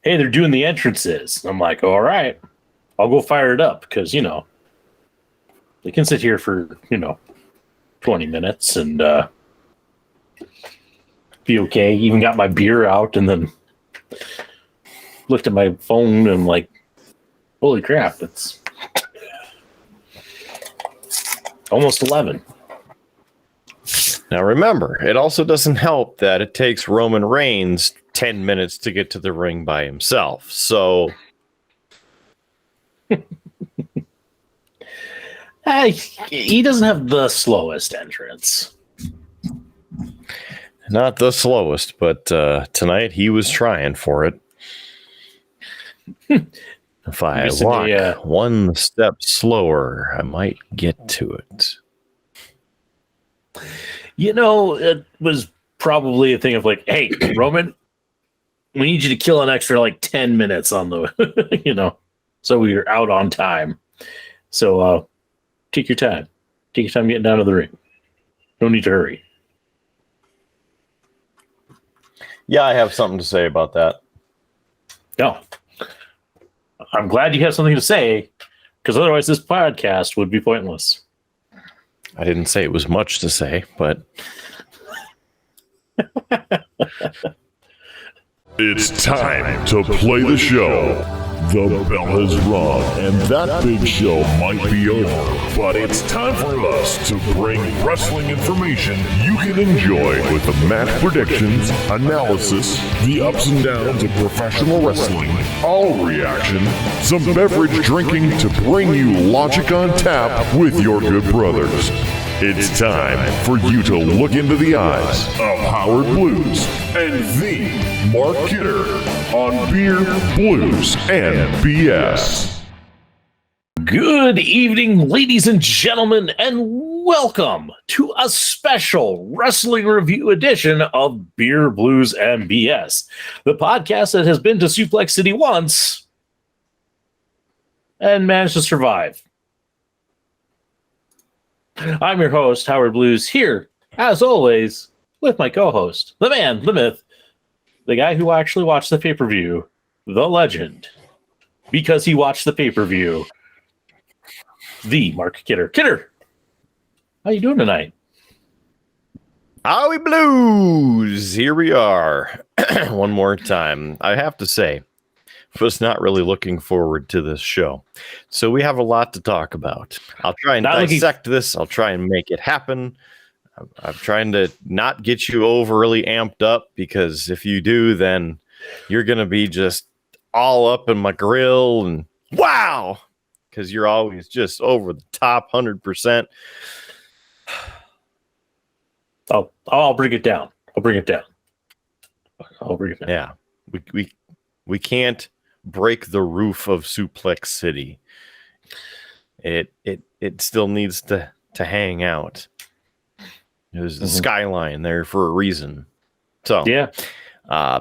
hey, they're doing the entrances. I'm like, all right, I'll go fire it up because, they can sit here for, 20 minutes and be okay. Even got my beer out and then looked at my phone and like, holy crap, it's almost 11. Now remember, it also doesn't help that it takes Roman Reigns 10 minutes to get to the ring by himself. So he doesn't have the slowest entrance. Not the slowest, but tonight he was trying for it. If I walk one step slower, I might get to it. It was probably a thing of like, hey, Roman, we need you to kill an extra like 10 minutes on the, so we're out on time. So take your time. Take your time getting down to the ring. No need to hurry. Yeah, I have something to say about that. No. I'm glad you have something to say, because otherwise this podcast would be pointless. I didn't say it was much to say, but... It's time to play the show. The bell has rung, and that big show might be over. But it's time for us to bring wrestling information you can enjoy with the match predictions, analysis, the ups and downs of professional wrestling, all reaction, some beverage drinking to bring you Logic on Tap with your good brothers. It's time for you to look into the eyes of Howard Blues and the Mark Kidder on Beer, Blues, and BS. Good evening, ladies and gentlemen, and welcome to a special wrestling review edition of Beer, Blues, and BS, the podcast that has been to Suplex City once and managed to survive. I'm your host, Howard Blues, here, as always, with my co-host, the man, the myth, the guy who actually watched the pay-per-view, the legend, because he watched the pay-per-view, the Mark Kidder. Kidder, how you doing tonight? Howie Blues! Here we are. One more time. I have to say, was not really looking forward to this show. So we have a lot to talk about. I'll try and dissect this. I'll try and make it happen. I'm trying to not get you overly amped up, because if you do, then you're going to be just all up in my grill and wow, because you're always just over the top 100%. I'll bring it down. I'll bring it down. Yeah, we can't break the roof of Suplex City. It still needs to hang out. There's the skyline there for a reason. So yeah.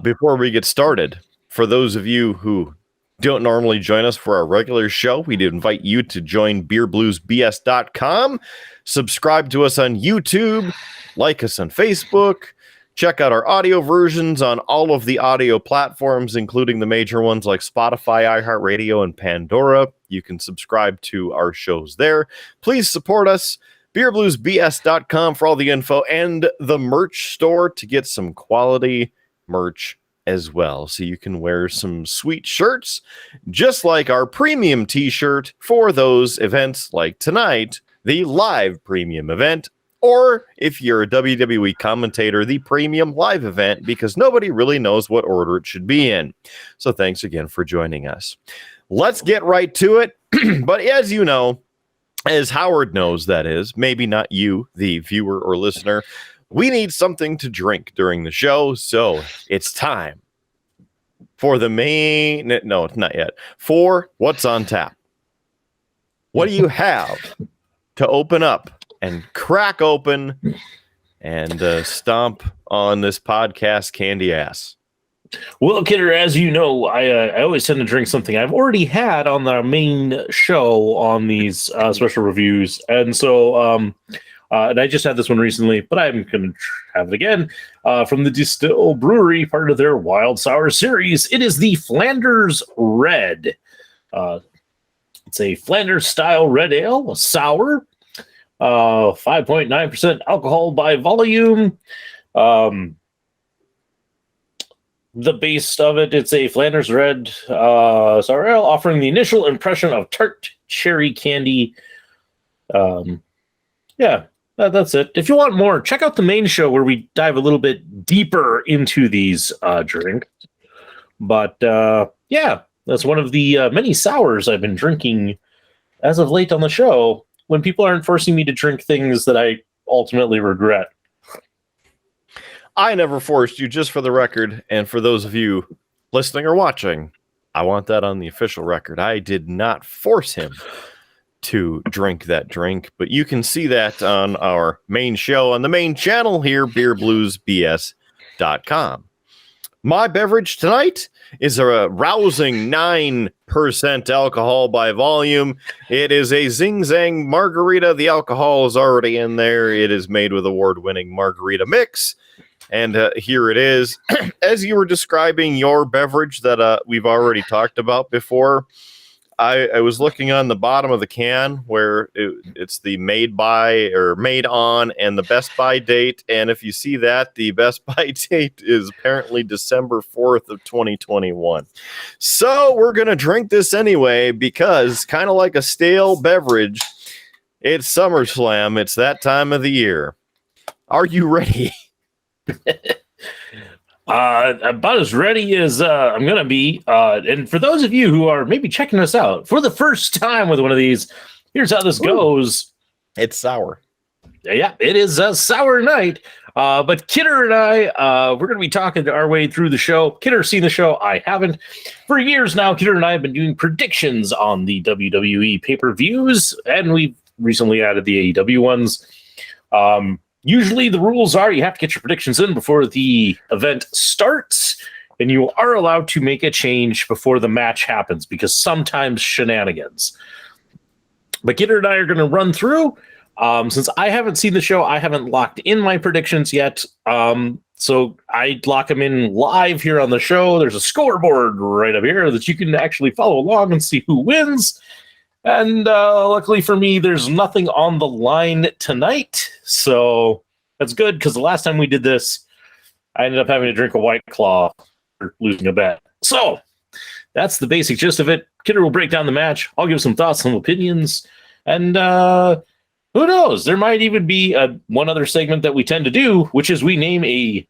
Before we get started, for those of you who don't normally join us for our regular show, we'd invite you to join beerbluesbs.com, subscribe to us on YouTube, like us on Facebook, check out our audio versions on all of the audio platforms, including the major ones like Spotify, iHeartRadio, and Pandora. You can subscribe to our shows there. Please support us. BeerBluesBS.com for all the info, and the merch store to get some quality merch as well. So you can wear some sweet shirts, just like our premium t-shirt for those events like tonight, the live premium event. Or if you're a WWE commentator, the premium live event, because nobody really knows what order it should be in. So thanks again for joining us. Let's get right to it. But as you know, as Howard knows, that is, maybe not you, the viewer or listener, we need something to drink during the show. So it's time for the main, no, it's not yet, for What's on Tap. What do you have to open up and crack open and stomp on this podcast candy ass? Well, Kidder, as you know, I always tend to drink something I've already had on the main show on these special reviews. And so And I just had this one recently, but I'm going to have it again from the Distill Brewery, part of their Wild Sour series. It is the Flanders Red. It's a Flanders-style red ale, a sour, 5.9% alcohol by volume. The base of it, it's a Flanders Red sour ale, offering the initial impression of tart cherry candy. Yeah, that's it. If you want more, check out the main show where we dive a little bit deeper into these drinks. But yeah, that's one of the many sours I've been drinking as of late on the show when people aren't forcing me to drink things that I ultimately regret. I never forced you, just for the record, and for those of you listening or watching, I want that on the official record. I did not force him to drink that drink, but you can see that on our main show on the main channel here, beerbluesbs.com. My beverage tonight is a rousing 9% alcohol by volume. It is a Zing Zang margarita. The alcohol is already in there. It is made with award-winning margarita mix. And here it is. As you were describing your beverage that we've already talked about before, I was looking on the bottom of the can where it's the made by or made on and the best by date. And if you see that, the best by date is apparently December 4th of 2021. So we're going to drink this anyway because kind of like a stale beverage, it's SummerSlam. It's that time of the year. Are you ready? About as ready as I'm gonna be. And for those of you who are maybe checking us out for the first time with one of these, here's how this goes. It's sour. Yeah, it is a sour night. But Kidder and I, we're gonna be talking our way through the show. Kidder's seen the show. I haven't. For years now, Kidder and I have been doing predictions on the WWE pay-per-views, and we've recently added the AEW ones. Usually the rules are you have to get your predictions in before the event starts, and you are allowed to make a change before the match happens because sometimes shenanigans. But Kidder and I are going to run through. Since I haven't seen the show, I haven't locked in my predictions yet. So I lock them in live here on the show. There's a scoreboard right up here that you can actually follow along and see who wins. And luckily for me, there's nothing on the line tonight. So that's good because the last time we did this, I ended up having to drink a White Claw for losing a bet. So that's the basic gist of it. Kidder will break down the match. I'll give some thoughts, some opinions. And who knows? There might even be one other segment that we tend to do, which is we name a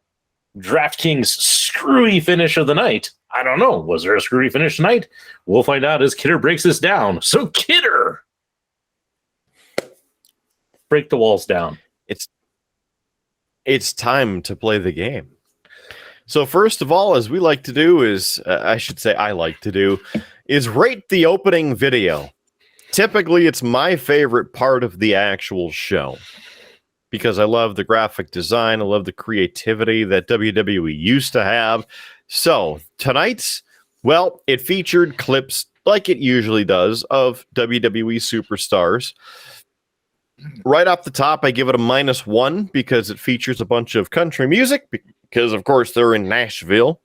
DraftKings screwy finish of the night. I don't know. Was there a screwy finish tonight? We'll find out as Kidder breaks this down. So, Kidder, break the walls down. It's time to play the game. So, first of all, as we like to do is, I like to do, is rate the opening video. Typically, it's my favorite part of the actual show because I love the graphic design. I love the creativity that WWE used to have. So tonight's, well, it featured clips like it usually does of WWE superstars. Right off the top, I give it a -1 because it features a bunch of country music because, of course, they're in Nashville.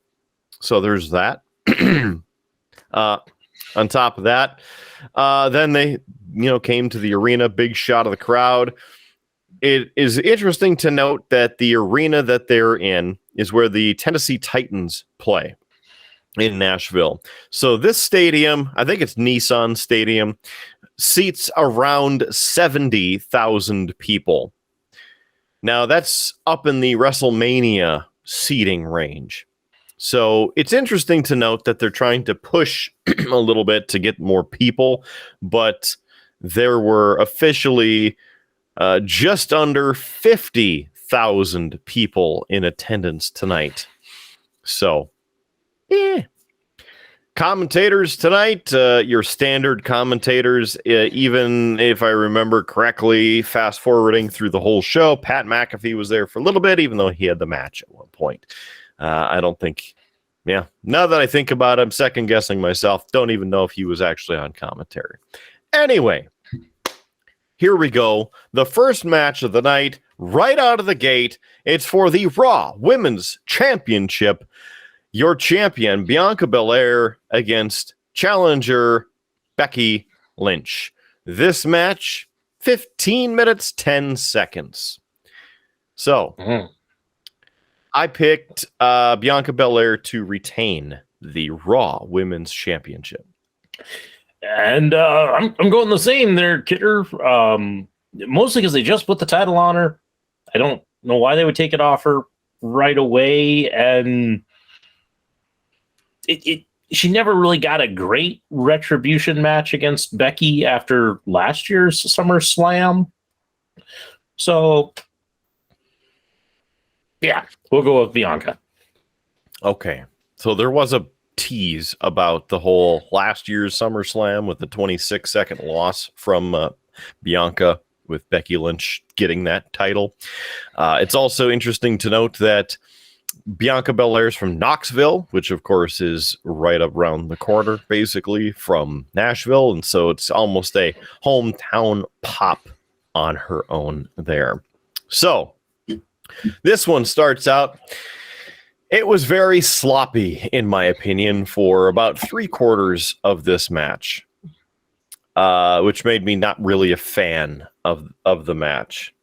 So there's that. On top of that, then they, came to the arena, big shot of the crowd. It is interesting to note that the arena that they're in is where the Tennessee Titans play in Nashville. So this stadium, I think it's Nissan Stadium, seats around 70,000 people. Now that's up in the WrestleMania seating range. So it's interesting to note that they're trying to push a little bit to get more people, but there were officially just under 50,000 people in attendance tonight. So, commentators tonight, your standard commentators, even if I remember correctly, fast forwarding through the whole show, Pat McAfee was there for a little bit, even though he had the match at one point. I don't think, now that I think about it, I'm second guessing myself. Don't even know if he was actually on commentary. Anyway, here we go. The first match of the night, right out of the gate. It's for the Raw Women's Championship. Your champion, Bianca Belair, against challenger Becky Lynch. This match, 15 minutes, 10 seconds. So, I picked Bianca Belair to retain the Raw Women's Championship. And I'm going the same there, Kidder. Mostly because they just put the title on her. I don't know why they would take it off her right away. And she never really got a great retribution match against Becky after last year's SummerSlam. So, yeah, we'll go with Bianca. Okay. So there was a tease about the whole last year's SummerSlam with the 26-second loss from Bianca, with Becky Lynch getting that title. It's also interesting to note that Bianca Belair is from Knoxville, which of course is right up around the corner, basically, from Nashville. And so it's almost a hometown pop on her own there. So this one starts out. It was very sloppy, in my opinion, for about 3/4 of this match, which made me not really a fan of the match.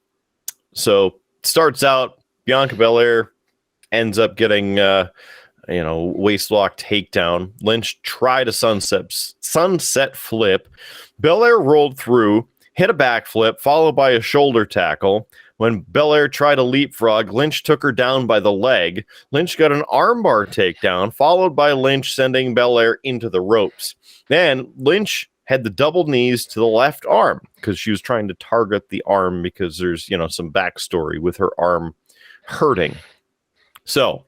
So starts out, Bianca Belair ends up getting, waistlock takedown. Lynch tried a sunset flip. Belair rolled through, hit a backflip, followed by a shoulder tackle. When Belair tried a leapfrog, Lynch took her down by the leg. Lynch got an armbar takedown, followed by Lynch sending Belair into the ropes. Then Lynch had the double knees to the left arm because she was trying to target the arm because there's, some backstory with her arm hurting. So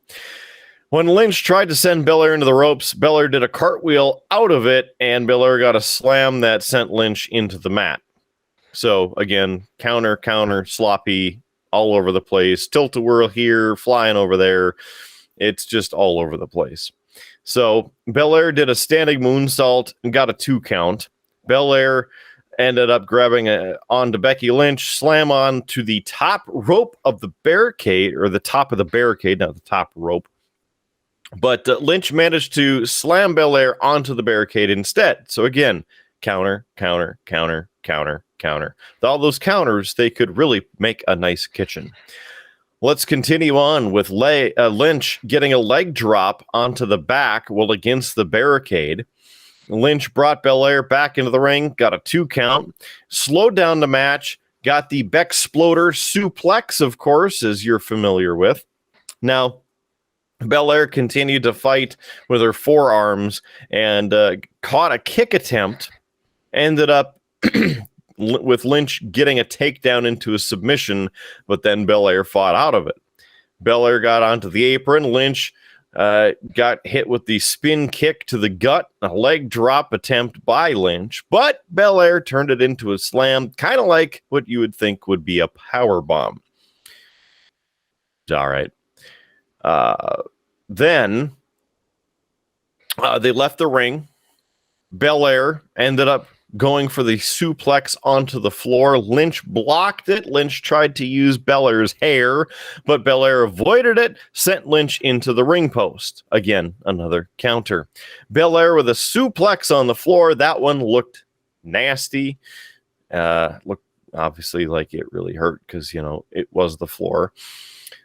when Lynch tried to send Belair into the ropes, Belair did a cartwheel out of it, and Belair got a slam that sent Lynch into the mat. So again, counter, sloppy, all over the place. Tilt-a-whirl here, flying over there. It's just all over the place. So Belair did a standing moonsault and got a 2 count. Belair ended up grabbing onto Becky Lynch, slam on to the top rope of the barricade, or the top of the barricade, not the top rope. But Lynch managed to slam Belair onto the barricade instead. So again, counter. With all those counters, they could really make a nice kitchen. Let's continue on with Lynch getting a leg drop onto the back while against the barricade. Lynch brought Belair back into the ring, got a 2 count, slowed down the match, got the Bexploder suplex, of course, as you're familiar with. Now, Belair continued to fight with her forearms and caught a kick attempt, ended up with Lynch getting a takedown into a submission, but then Belair fought out of it. Belair got onto the apron. Lynch got hit with the spin kick to the gut, a leg drop attempt by Lynch, but Belair turned it into a slam, kind of like what you would think would be a power bomb. All right. Then they left the ring. Belair ended up going for the suplex onto the floor. Lynch blocked it. Lynch tried to use Belair's hair, but Belair avoided it, sent Lynch into the ring post. Again, another counter. Belair with a suplex on the floor. That one looked nasty. Looked obviously like it really hurt because, it was the floor.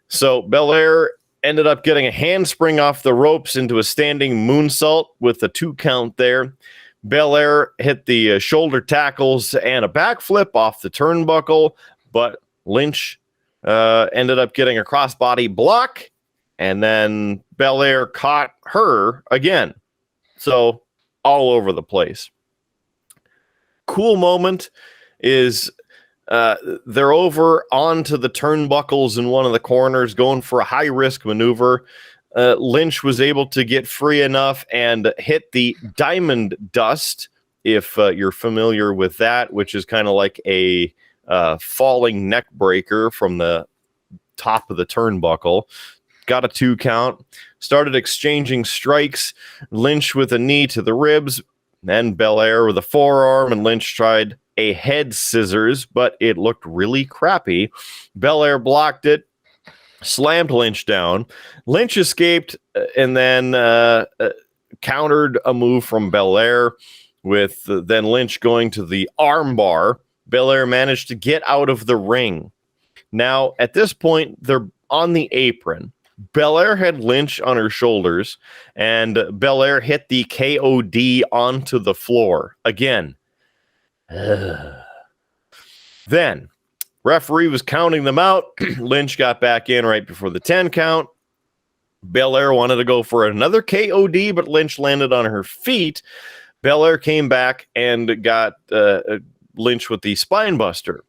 So Belair ended up getting a handspring off the ropes into a standing moonsault with a 2 count there. Belair hit the shoulder tackles and a backflip off the turnbuckle, but Lynch ended up getting a crossbody block, and then Belair caught her again. So all over the place. Cool moment is they're over onto the turnbuckles in one of the corners, going for a high-risk maneuver. Lynch was able to get free enough and hit the diamond dust, if you're familiar with that, which is kind of like a falling neck breaker from the top of the turnbuckle. Got a 2 count, started exchanging strikes. Lynch with a knee to the ribs, then Belair with a forearm, and Lynch tried a head scissors, but it looked really crappy. Belair blocked it, slammed Lynch down. Lynch escaped and then countered a move from Belair with then Lynch going to the armbar. Belair managed to get out of the ring. Now, at this point, they're on the apron. Belair had Lynch on her shoulders, and Belair hit the KOD onto the floor. Again. Then, referee was counting them out. Lynch got back in right before the 10 count. Belair wanted to go for another KOD, but Lynch landed on her feet. Belair came back and got Lynch with the spine buster.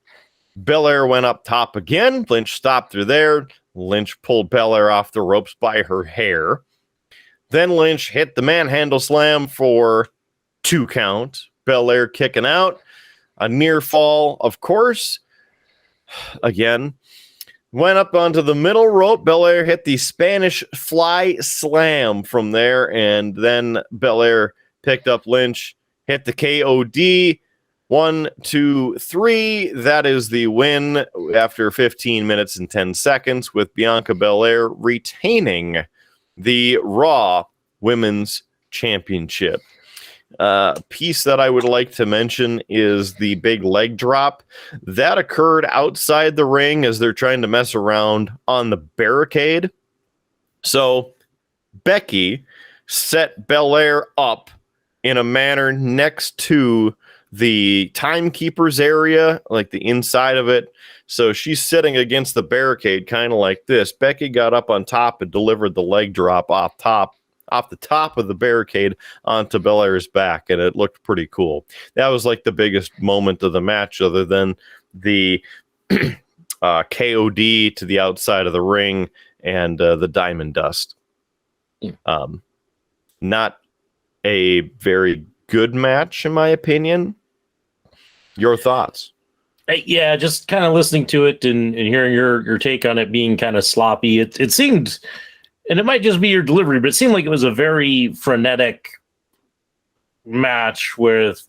Belair went up top again. Lynch stopped her there. Lynch pulled Belair off the ropes by her hair. Then Lynch hit the manhandle slam for 2 count. Belair kicking out. A near fall, of course. Again. Went up onto the middle rope. Belair hit the Spanish fly slam from there. And then Belair picked up Lynch, hit the KOD. 1, 2, 3. That is the win after 15 minutes and 10 seconds, with Bianca Belair retaining the Raw Women's Championship. Piece that I would like to mention is the big leg drop. That occurred outside the ring as they're trying to mess around on the barricade. So Becky set Belair up in a manner next to the timekeeper's area, like the inside of it. So she's sitting against the barricade, kind of like this. Becky got up on top and delivered the leg drop off the top of the barricade onto Belair's back, and it looked pretty cool. That was like the biggest moment of the match, other than the KOD to the outside of the ring and the Diamond Dust. Not a very good match, in my opinion. Your thoughts? Yeah, just kind of listening to it and hearing your take on it being kind of sloppy. It seemed, and it might just be your delivery, but it seemed like it was a very frenetic match with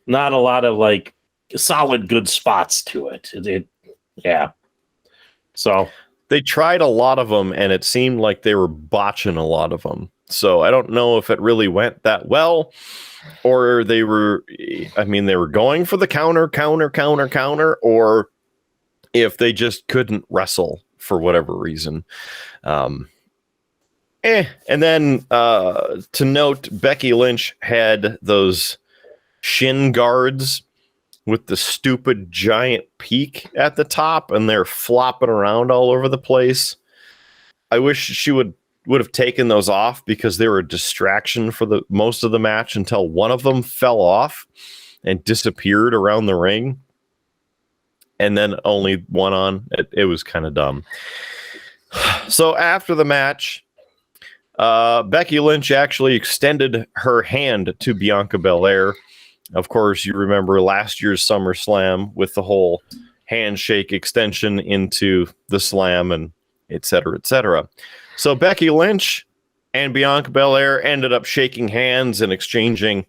not a lot of like solid good spots to it. Yeah. So they tried a lot of them, and it seemed like they were botching a lot of them. So I don't know if it really went that well, or they were going for the counter, or if they just couldn't wrestle for whatever reason. And then to note, Becky Lynch had those shin guards with the stupid giant peak at the top, and they're flopping around all over the place. I wish she would have taken those off, because they were a distraction for the most of the match until one of them fell off and disappeared around the ring, and then only one on. It was kind of dumb. So after the match, Becky Lynch actually extended her hand to Bianca Belair. Of course, you remember last year's SummerSlam with the whole handshake extension into the slam and et cetera, et cetera. So Becky Lynch and Bianca Belair ended up shaking hands and exchanging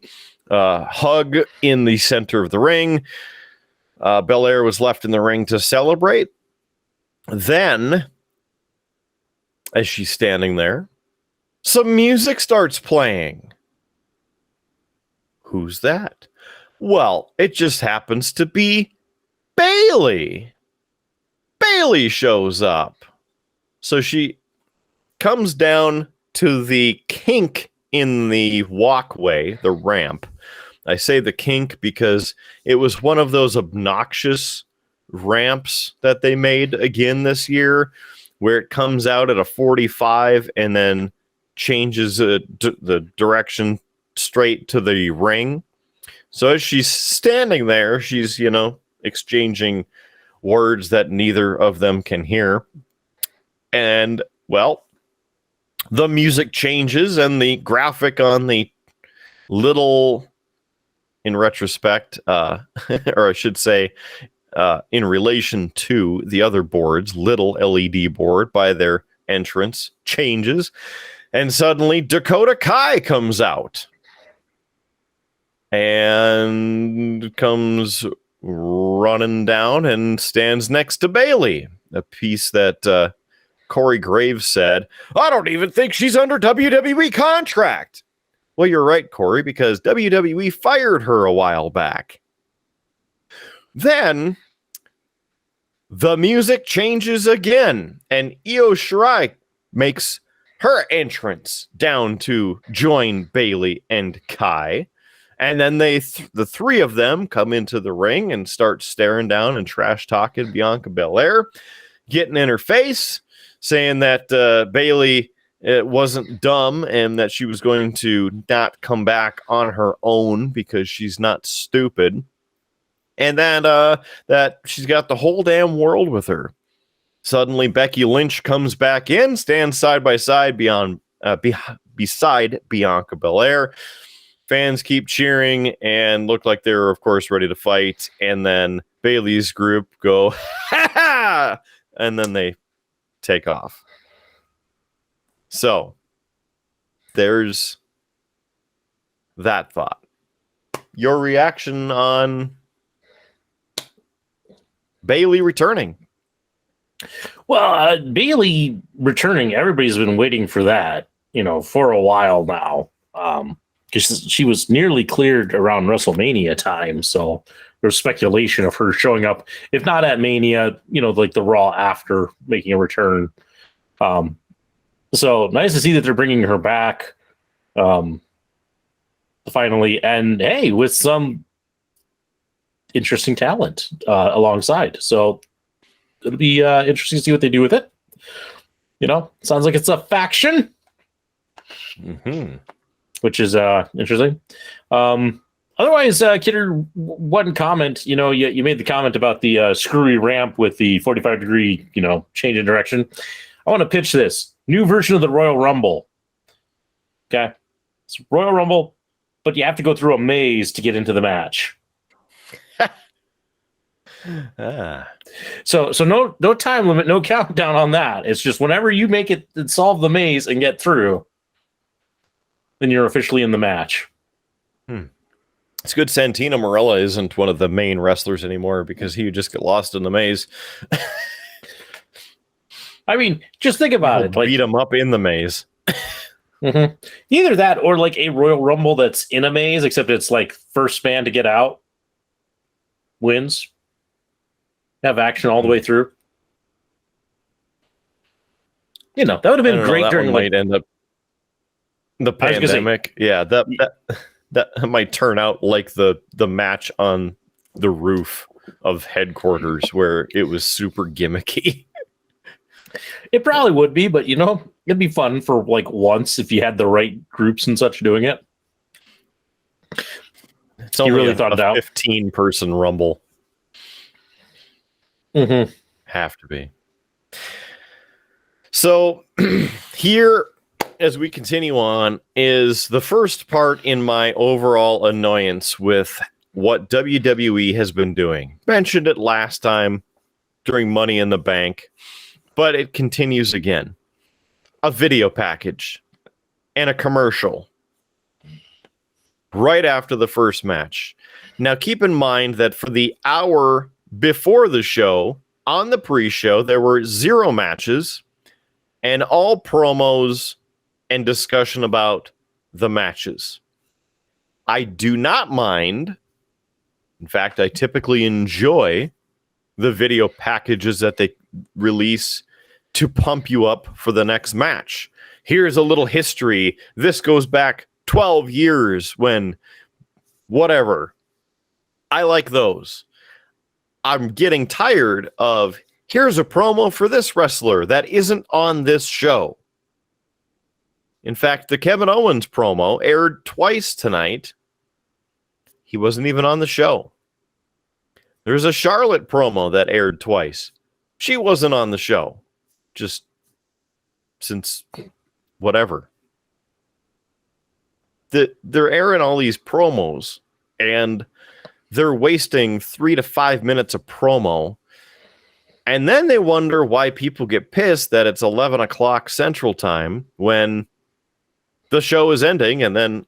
a hug in the center of the ring. Belair was left in the ring to celebrate. Then, as she's standing there, some music starts playing. Who's that? Well, it just happens to be Bayley. Bayley shows up. So she comes down to the kink in the walkway, the ramp. I say the kink because it was one of those obnoxious ramps that they made again this year, where it comes out at a 45 and then changes the direction straight to the ring. So as she's standing there, she's, exchanging words that neither of them can hear. And, well, the music changes, and the graphic on the little, in retrospect, or I should say, in relation to the other boards, little LED board by their entrance changes. And suddenly Dakota Kai comes out. and comes running down and stands next to Bailey. A piece that Corey Graves said, I don't even think she's under WWE contract. Well, you're right, Corey, because WWE fired her a while back. Then the music changes again, and Io Shirai makes her entrance down to join Bailey and Kai. And then the three of them come into the ring and start staring down and trash talking Bianca Belair, getting in her face, saying that Bailey wasn't dumb and that she was going to not come back on her own because she's not stupid. And then that she's got the whole damn world with her. Suddenly, Becky Lynch comes back in, stands side by side beside Bianca Belair. Fans keep cheering and look like they're, of course, ready to fight. And then Bailey's group go, ha ha! And then they take off. So, there's that thought. Your reaction on Bailey returning? Well, Bailey returning, everybody's been waiting for that, for a while now. Because she was nearly cleared around WrestleMania time, so there's speculation of her showing up, if not at Mania, like the Raw after, making a return. So nice to see that they're bringing her back finally, and hey, with some interesting talent alongside. So it'll be interesting to see what they do with it. Sounds like it's a faction. Mm-hmm. Which is interesting. Otherwise, Kidder, one comment. You made the comment about the screwy ramp with the 45-degree, change in direction. I want to pitch this new version of the Royal Rumble. Okay, it's Royal Rumble, but you have to go through a maze to get into the match. So no time limit, no countdown on that. It's just whenever you make it and solve the maze and get through, then you're officially in the match. It's good Santino Marella isn't one of the main wrestlers anymore because he would just get lost in the maze. I mean, just think about it. Beat him up in the maze. Mm-hmm. Either that or like a Royal Rumble that's in a maze, except it's like first man to get out wins. Have action all the way through. That would have been great during might end up the pandemic. That might turn out like the match on the roof of headquarters where it was super gimmicky. It probably would be, but it'd be fun for like once if you had the right groups and such doing it. It's only really thought it out. 15-person rumble. Mm-hmm. Have to be. So here, as we continue on, is the first part in my overall annoyance with what WWE has been doing. Mentioned it last time during Money in the Bank, but it continues again. A video package and a commercial right after the first match. Now, keep in mind that for the hour before the show, on the pre-show, there were 0 matches and all promos and discussion about the matches. I do not mind. In fact, I typically enjoy the video packages that they release to pump you up for the next match. Here's a little history. This goes back 12 years when whatever. I like those. I'm getting tired of here's a promo for this wrestler that isn't on this show. In fact, the Kevin Owens promo aired twice tonight. He wasn't even on the show. There's a Charlotte promo that aired twice. She wasn't on the show. Just since whatever. They're airing all these promos and they're wasting 3 to 5 minutes of promo. And then they wonder why people get pissed that it's 11 o'clock Central Time when the show is ending, and then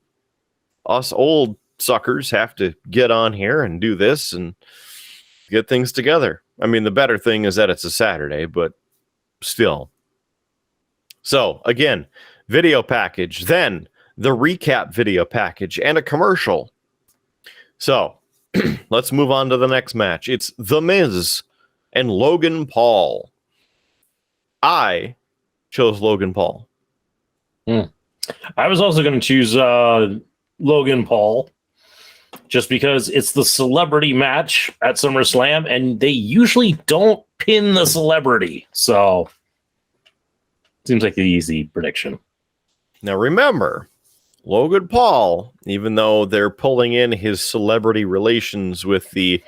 us old suckers have to get on here and do this and get things together. I mean, the better thing is that it's a Saturday, but still. So, again, video package, then the recap video package, and a commercial. So, let's move on to the next match. It's The Miz and Logan Paul. I chose Logan Paul. I was also going to choose Logan Paul, just because it's the celebrity match at SummerSlam, and they usually don't pin the celebrity. So, seems like the easy prediction. Now, remember, Logan Paul, even though they're pulling in his celebrity relations with the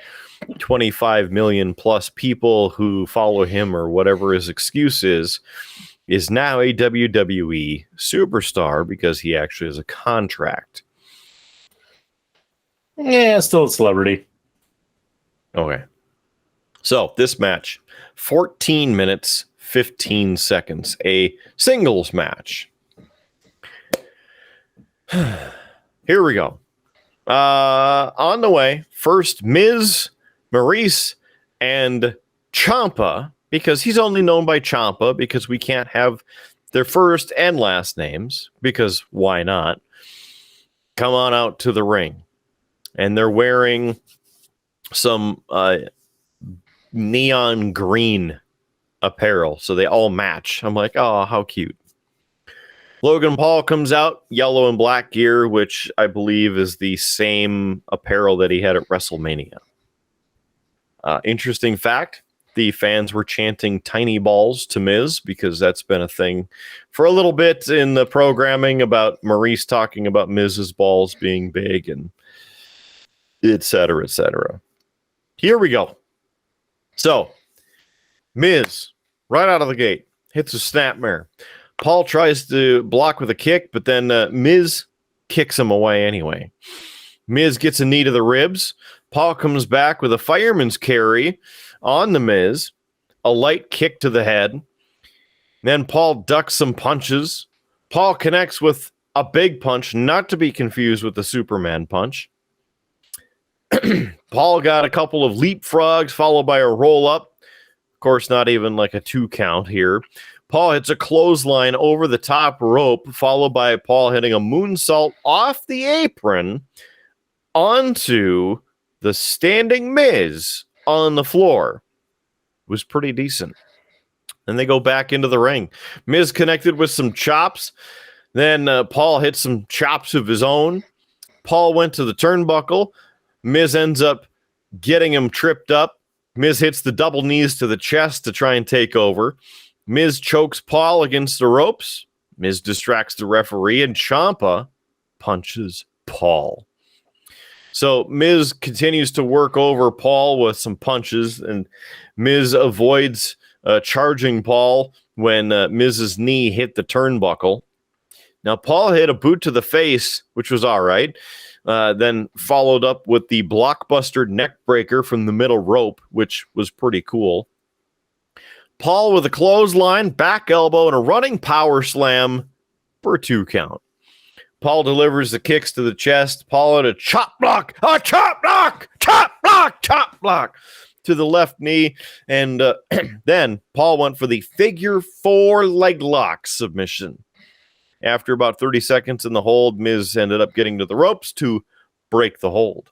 25 million plus people who follow him or whatever his excuse is now a WWE superstar because he actually has a contract. Yeah, still a celebrity. Okay. So this match, 14 minutes, 15 seconds, a singles match. Here we go. On the way, first Miz, Maurice, and Ciampa, because he's only known by Ciampa because we can't have their first and last names, because why not? Come on out to the ring. And they're wearing some neon green apparel, so they all match. I'm like, oh, how cute. Logan Paul comes out, yellow and black gear, which I believe is the same apparel that he had at WrestleMania. Interesting fact, the fans were chanting tiny balls to Miz because that's been a thing for a little bit in the programming about Maurice talking about Miz's balls being big and et cetera, et cetera. Here we go. So, Miz, right out of the gate, hits a snapmare. Paul tries to block with a kick, but then Miz kicks him away anyway. Miz gets a knee to the ribs. Paul comes back with a fireman's carry on the Miz, a light kick to the head. Then Paul ducks some punches. Paul connects with a big punch, not to be confused with the Superman punch. Paul got a couple of leapfrogs, followed by a roll-up. Of course, not even like a 2 count here. Paul hits a clothesline over the top rope, followed by Paul hitting a moonsault off the apron onto the standing Miz on the floor. It was pretty decent. Then they go back into the ring. Miz connected with some chops. Then Paul hit some chops of his own. Paul went to the turnbuckle. Miz ends up getting him tripped up. Miz hits the double knees to the chest to try and take over. Miz chokes Paul against the ropes. Miz distracts the referee, and Ciampa punches Paul. So Miz continues to work over Paul with some punches, and Miz avoids charging Paul when Miz's knee hit the turnbuckle. Now, Paul hit a boot to the face, which was all right. Then followed up with the blockbuster neck breaker from the middle rope, which was pretty cool. Paul with a clothesline, back elbow, and a running power slam for a 2 count. Paul delivers the kicks to the chest. Paul had a chop block to the left knee. And then Paul went for the figure 4 leg lock submission. After about 30 seconds in the hold, Miz ended up getting to the ropes to break the hold.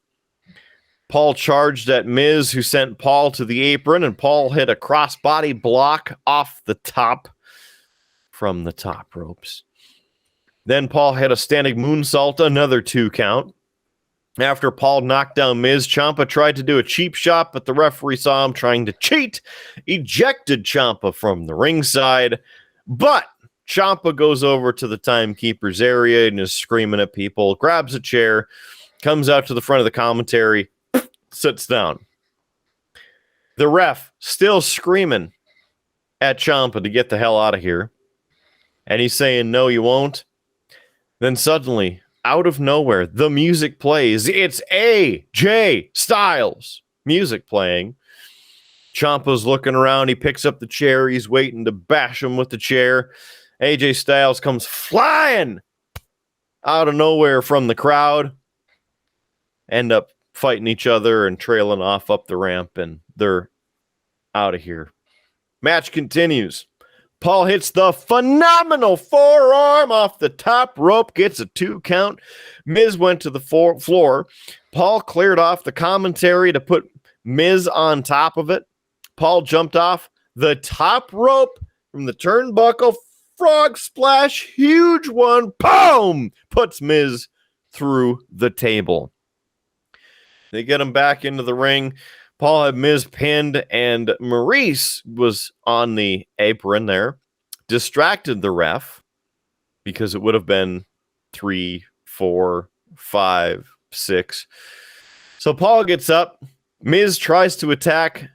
Paul charged at Miz, who sent Paul to the apron, and Paul hit a crossbody block off the top from the top ropes. Then Paul hit a standing moonsault, another 2 count. After Paul knocked down Miz, Ciampa tried to do a cheap shot, but the referee saw him trying to cheat, ejected Ciampa from the ringside, but Ciampa goes over to the timekeeper's area and is screaming at people, grabs a chair, comes out to the front of the commentary, sits down. The ref still screaming at Ciampa to get the hell out of here. And he's saying, no, you won't. Then suddenly, out of nowhere, the music plays. It's AJ Styles music playing. Ciampa's looking around. He picks up the chair. He's waiting to bash him with the chair. AJ Styles comes flying out of nowhere from the crowd. end up fighting each other and trailing off up the ramp, and they're out of here. Match continues. Paul hits the phenomenal forearm off the top rope, gets a 2 count. Miz went to the floor. Paul cleared off the commentary to put Miz on top of it. Paul jumped off the top rope from the turnbuckle. Frog splash, huge one. Boom! Puts Miz through the table. They get him back into the ring. Paul had Miz pinned, and Maurice was on the apron there, distracted the ref because it would have been 3, 4, 5, 6. So Paul gets up. Miz tries to attack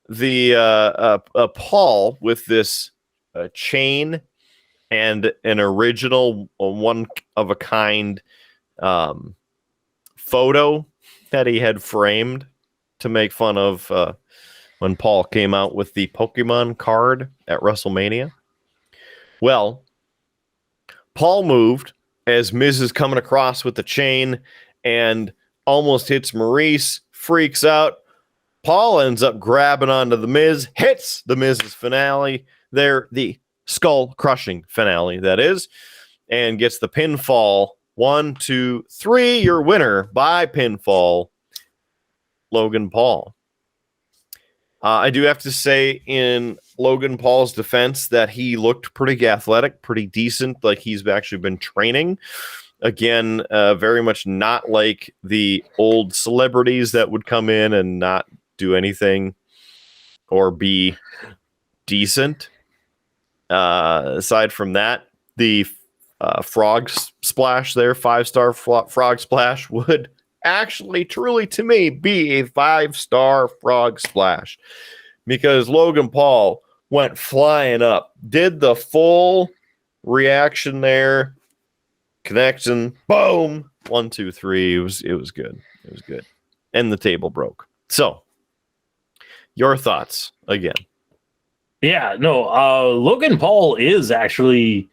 the Paul with this chain and an original one of a kind photo that he had framed to make fun of when Paul came out with the Pokemon card at WrestleMania. Well, Paul moved as Miz is coming across with the chain and almost hits Maurice, freaks out. Paul ends up grabbing onto the Miz, hits the Miz's finale there, the skull-crushing finale, that is, and gets the pinfall. 1, 2, 3, your winner by pinfall, Logan Paul. I do have to say in Logan Paul's defense that he looked pretty athletic, pretty decent, like he's actually been training. Again, very much not like the old celebrities that would come in and not do anything or be decent. Aside from that, the frog splash there, 5-star frog splash would actually, truly, to me, be a 5-star frog splash, because Logan Paul went flying up, did the full reaction there, connection, boom, 1, 2, 3. It was good. It was good, and the table broke. So, your thoughts again? Yeah, no, Logan Paul is actually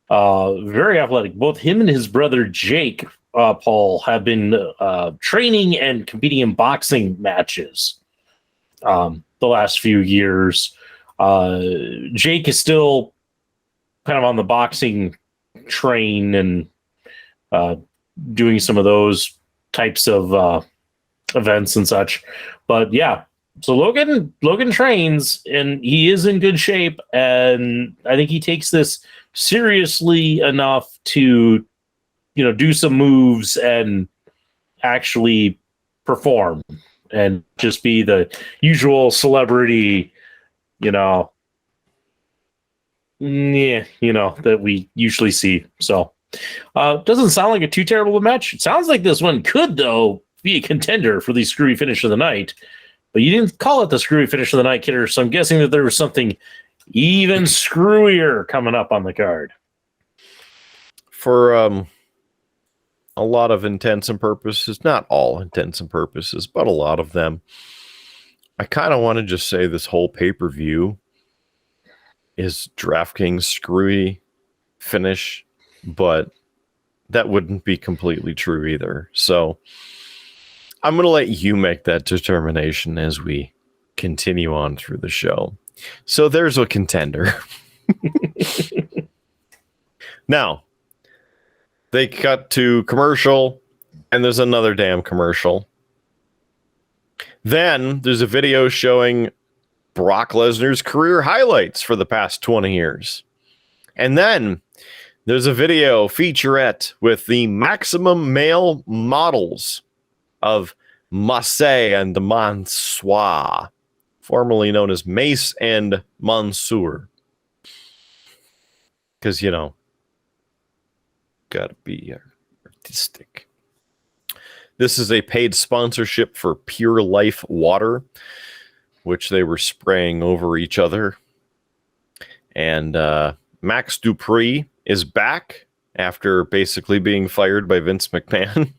very athletic. Both him and his brother Jake Paul have been training and competing in boxing matches the last few years. Jake is still kind of on the boxing train and doing some of those types of events and such. But yeah, so Logan trains, and he is in good shape, and I think he takes this seriously enough to, do some moves and actually perform and just be the usual celebrity, that we usually see. So doesn't sound like a too terrible a match. It sounds like this one could, though, be a contender for the screwy finish of the night. But you didn't call it the screwy finish of the night, Kidder, so I'm guessing that there was something even screwier coming up on the card. For a lot of intents and purposes, not all intents and purposes, but a lot of them, I kind of want to just say this whole pay-per-view is DraftKings screwy finish, but that wouldn't be completely true either. So I'm going to let you make that determination as we continue on through the show. So there's a contender. Now, they cut to commercial, and there's another damn commercial. Then there's a video showing Brock Lesnar's career highlights for the past 20 years. And then there's a video featurette with the maximum male models of Massey and Mansour, formerly known as Mace and Mansour. Because, gotta be artistic. This is a paid sponsorship for Pure Life water, which they were spraying over each other. And Max Dupree is back after basically being fired by Vince McMahon.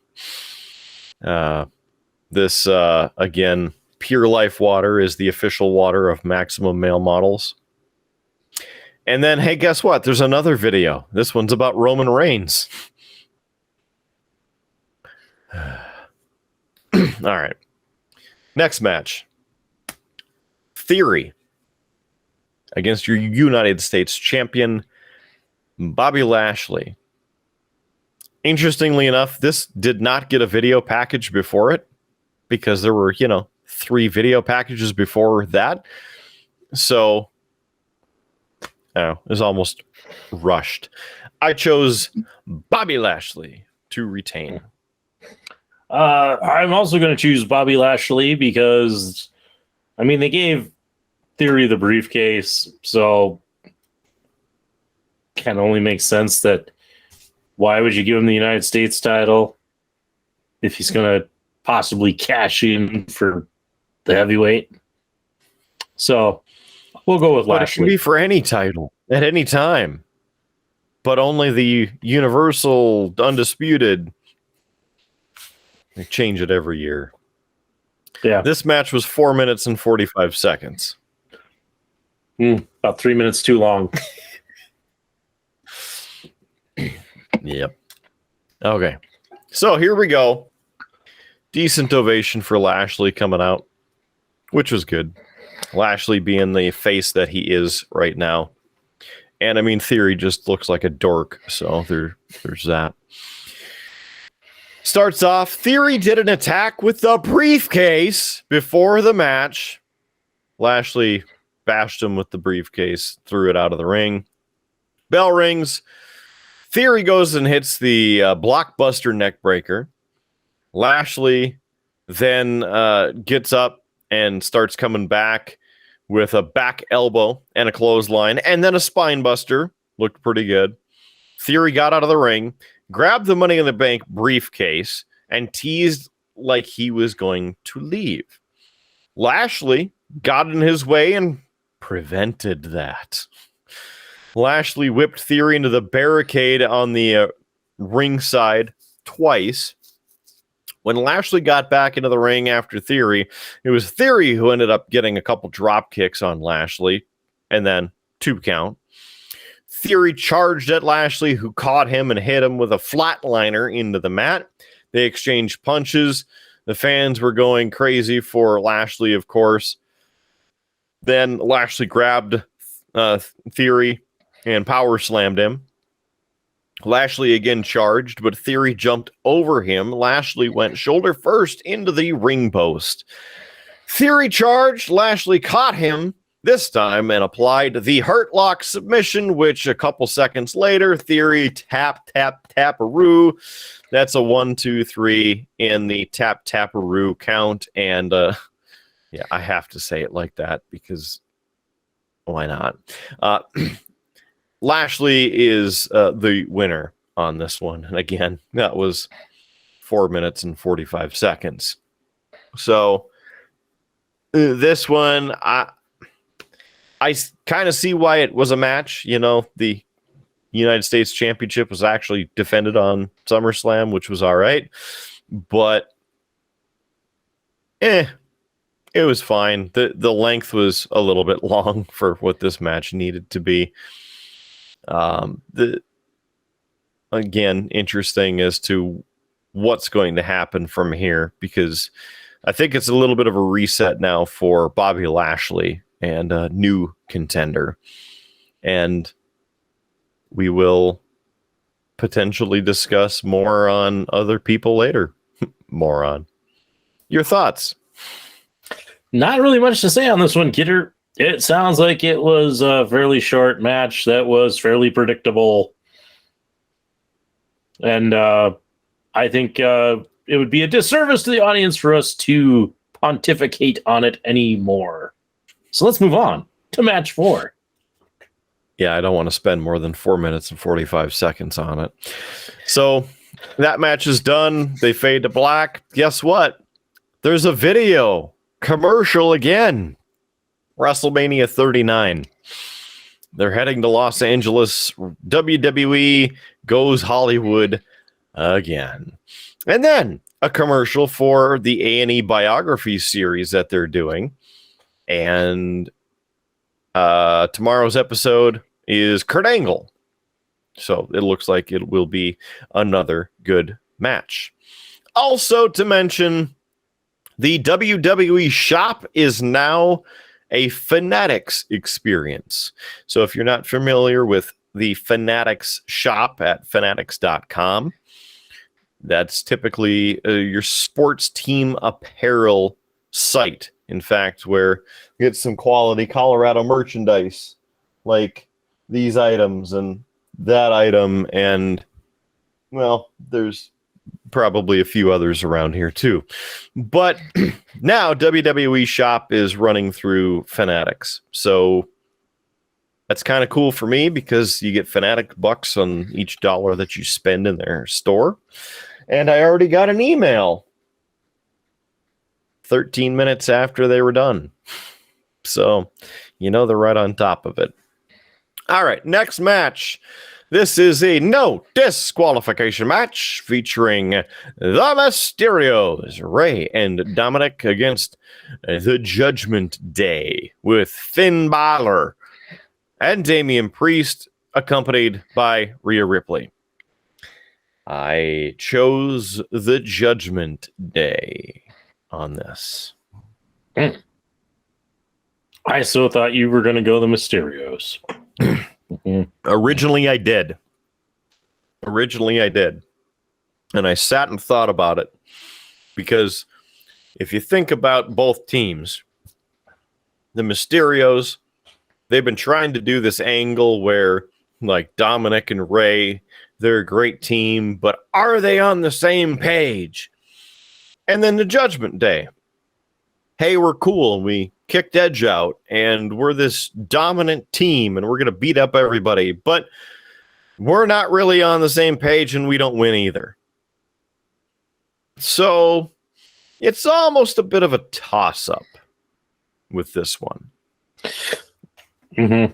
This, again, Pure Life water is the official water of Maximum Male Models. And then, hey, guess what? There's another video. This one's about Roman Reigns. All right. Next match. Theory against your United States champion, Bobby Lashley. Interestingly enough, this did not get a video package before it because there were, 3 video packages before that. So, it was almost rushed. I chose Bobby Lashley to retain. I'm also going to choose Bobby Lashley because, they gave Theory the briefcase, so kind of only makes sense that why would you give him the United States title if he's going to possibly cash in for the heavyweight? So we'll go with But Lashley. it can be for any title at any time, but only the Universal Undisputed. They change it every year. Yeah. This match was 4 minutes and 45 seconds. About 3 minutes too long. Yep. Okay. So here we go. Decent ovation for Lashley coming out, which was good. Lashley being the face that he is right now. And Theory just looks like a dork. So there's that. Starts off, Theory did an attack with the briefcase before the match. Lashley bashed him with the briefcase, threw it out of the ring. Bell rings. Theory goes and hits the blockbuster neckbreaker. Lashley then gets up and starts coming back with a back elbow and a clothesline, and then a spine buster. Looked pretty good. Theory got out of the ring, grabbed the Money in the Bank briefcase, and teased like he was going to leave. Lashley got in his way and prevented that. Lashley whipped Theory into the barricade on the ringside twice. When Lashley got back into the ring after Theory, it was Theory who ended up getting a couple drop kicks on Lashley, and then 2 count. Theory charged at Lashley, who caught him and hit him with a flatliner into the mat. They exchanged punches. The fans were going crazy for Lashley, of course. Then Lashley grabbed Theory and power slammed him. Lashley again charged, but Theory jumped over him. Lashley went shoulder first into the ring post. Theory charged. Lashley caught him this time and applied the Hurt Lock submission, which a couple seconds later, Theory tap-a-roo. That's a 1, 2, 3 in the tap-tap-a-roo count. And I have to say it like that because why not? Lashley is the winner on this one. And again, that was 4 minutes and 45 seconds. So this one, I kind of see why it was a match. The United States Championship was actually defended on SummerSlam, which was all right. But it was fine. The length was a little bit long for what this match needed to be. Again, interesting as to what's going to happen from here, because I think it's a little bit of a reset now for Bobby Lashley and a new contender. And we will potentially discuss more on other people later. Moron. Your thoughts? Not really much to say on this one, Kidder. It sounds like it was a fairly short match that was fairly predictable. And I think it would be a disservice to the audience for us to pontificate on it anymore. So let's move on to match 4. Yeah, I don't want to spend more than 4 minutes and 45 seconds on it. So that match is done. They fade to black. Guess what? There's a video commercial again. WrestleMania 39. They're heading to Los Angeles. WWE goes Hollywood again. And then a commercial for the A&E biography series that they're doing. And tomorrow's episode is Kurt Angle. So it looks like it will be another good match. Also to mention, The WWE shop is now a Fanatics experience. So if you're not familiar with the Fanatics shop at fanatics.com, that's typically your sports team apparel site. In fact, where you get some quality Colorado merchandise like these items and that item, and well, there's probably a few others around here too. But now WWE shop is running through Fanatics. So that's kind of cool for me because you get Fanatic bucks on each dollar that you spend in their store. And I already got an email 13 minutes after they were done. So, they're right on top of it. All right, next match. This is a no disqualification match featuring the Mysterios, Ray and Dominic against the Judgment Day with Finn Balor and Damian Priest, accompanied by Rhea Ripley. I chose the Judgment Day on this. I still thought you were going to go the Mysterios. Originally, I did. And I sat and thought about it because if you think about both teams, the Mysterios, they've been trying to do this angle where, like, Dominic and Ray, they're a great team, but are they on the same page? And then the Judgment Day. Hey, we're cool. We kicked Edge out, and we're this dominant team, and we're going to beat up everybody, but we're not really on the same page, and we don't win either. So it's almost a bit of a toss-up with this one. Mm-hmm.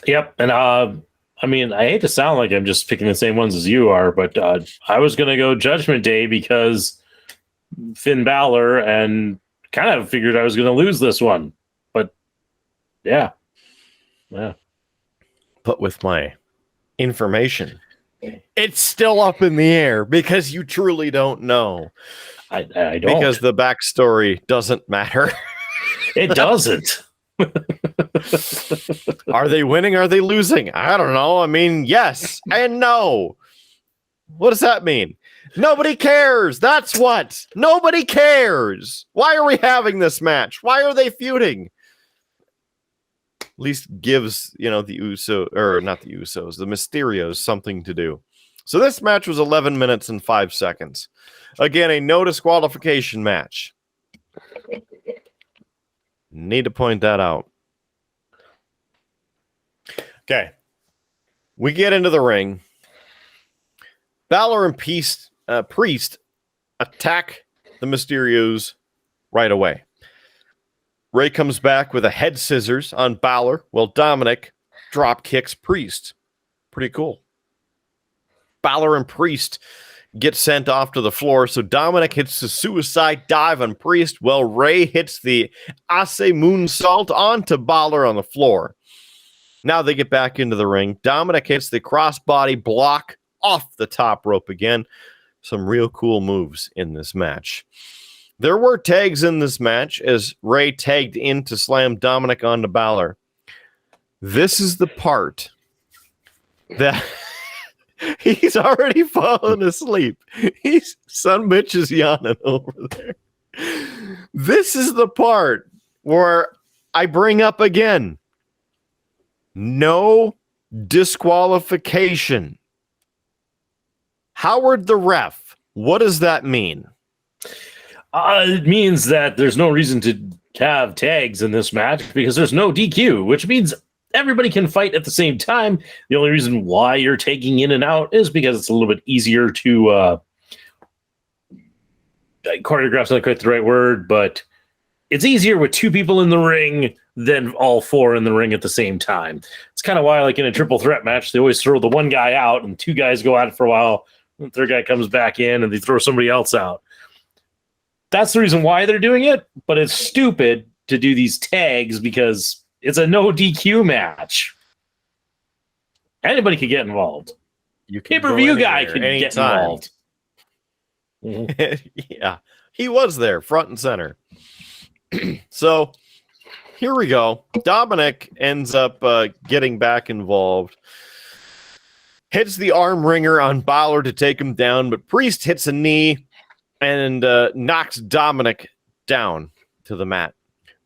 Yep, and I hate to sound like I'm just picking the same ones as you are, but I was going to go Judgment Day because Finn Balor, and kind of figured I was going to lose this one. But, yeah. But with my information, it's still up in the air because you truly don't know. I don't. Because the backstory doesn't matter. It doesn't. Are they winning? Are they losing? I don't know. I mean, yes and no. What does that mean? Nobody cares. That's what. Nobody cares. Why are we having this match? Why are they feuding? At least gives, the not the Usos, the Mysterios something to do. So this match was 11 minutes and 5 seconds. Again, a no disqualification match. Need to point that out. Okay. We get into the ring. Balor and Priest attack the Mysterios right away. Ray comes back with a head scissors on Balor, while Dominic drop kicks Priest. Pretty cool. Balor and Priest get sent off to the floor, so Dominic hits the suicide dive on Priest, while Ray hits the Ase moonsault onto Balor on the floor. Now they get back into the ring. Dominic hits the crossbody block off the top rope again. Some real cool moves in this match. There were tags in this match as Ray tagged in to slam Dominic onto Balor. This is the part that he's already fallen asleep. Son bitch is yawning over there. This is the part where I bring up again. No disqualification. Howard the ref, what does that mean? It means that there's no reason to have tags in this match because there's no DQ, which means everybody can fight at the same time. The only reason why you're taking in and out is because it's a little bit easier to choreograph's not quite the right word, but it's easier with two people in the ring than all four in the ring at the same time. It's kind of why, like in a triple threat match, they always throw the one guy out and two guys go at it for a while. The third guy comes back in and they throw somebody else out. That's the reason why they're doing it, but it's stupid to do these tags because it's a no DQ match. Anybody could get involved. You can Pay-per-view guy can get involved. Yeah, he was there, front and center. So here we go. Dominic ends up getting back involved. Hits the arm wringer on Balor to take him down, but Priest hits a knee and knocks Dominic down to the mat.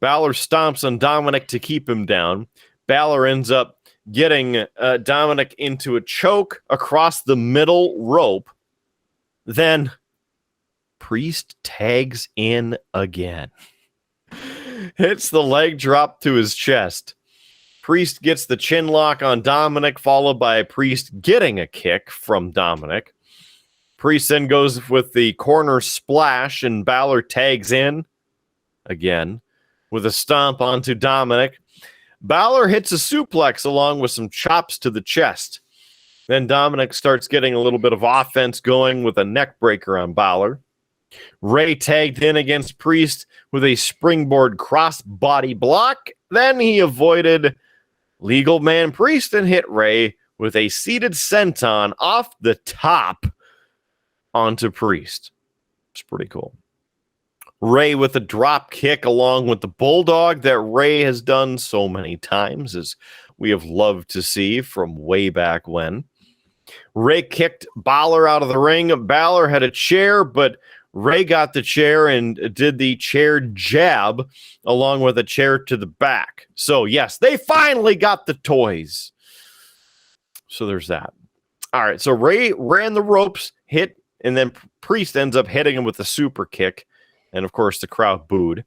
Balor stomps on Dominic to keep him down. Balor ends up getting Dominic into a choke across the middle rope. Then Priest tags in again. Hits the leg drop to his chest. Priest gets the chin lock on Dominic, followed by Priest getting a kick from Dominic. Priest then goes with the corner splash, and Balor tags in again with a stomp onto Dominic. Balor hits a suplex along with some chops to the chest. Then Dominic starts getting a little bit of offense going with a neck breaker on Balor. Ray tagged in against Priest with a springboard crossbody block. Then he avoided Legal Man Priest and hit Ray with a seated senton off the top onto Priest. It's pretty cool. Ray with a drop kick along with the bulldog that Ray has done so many times, as we have loved to see from way back when. Ray kicked Balor out of the ring. Balor had a chair, but Ray got the chair and did the chair jab along with a chair to the back. So, yes, they finally got the toys. So there's that. All right, so Ray ran the ropes, hit, and then Priest ends up hitting him with a super kick. And, of course, the crowd booed.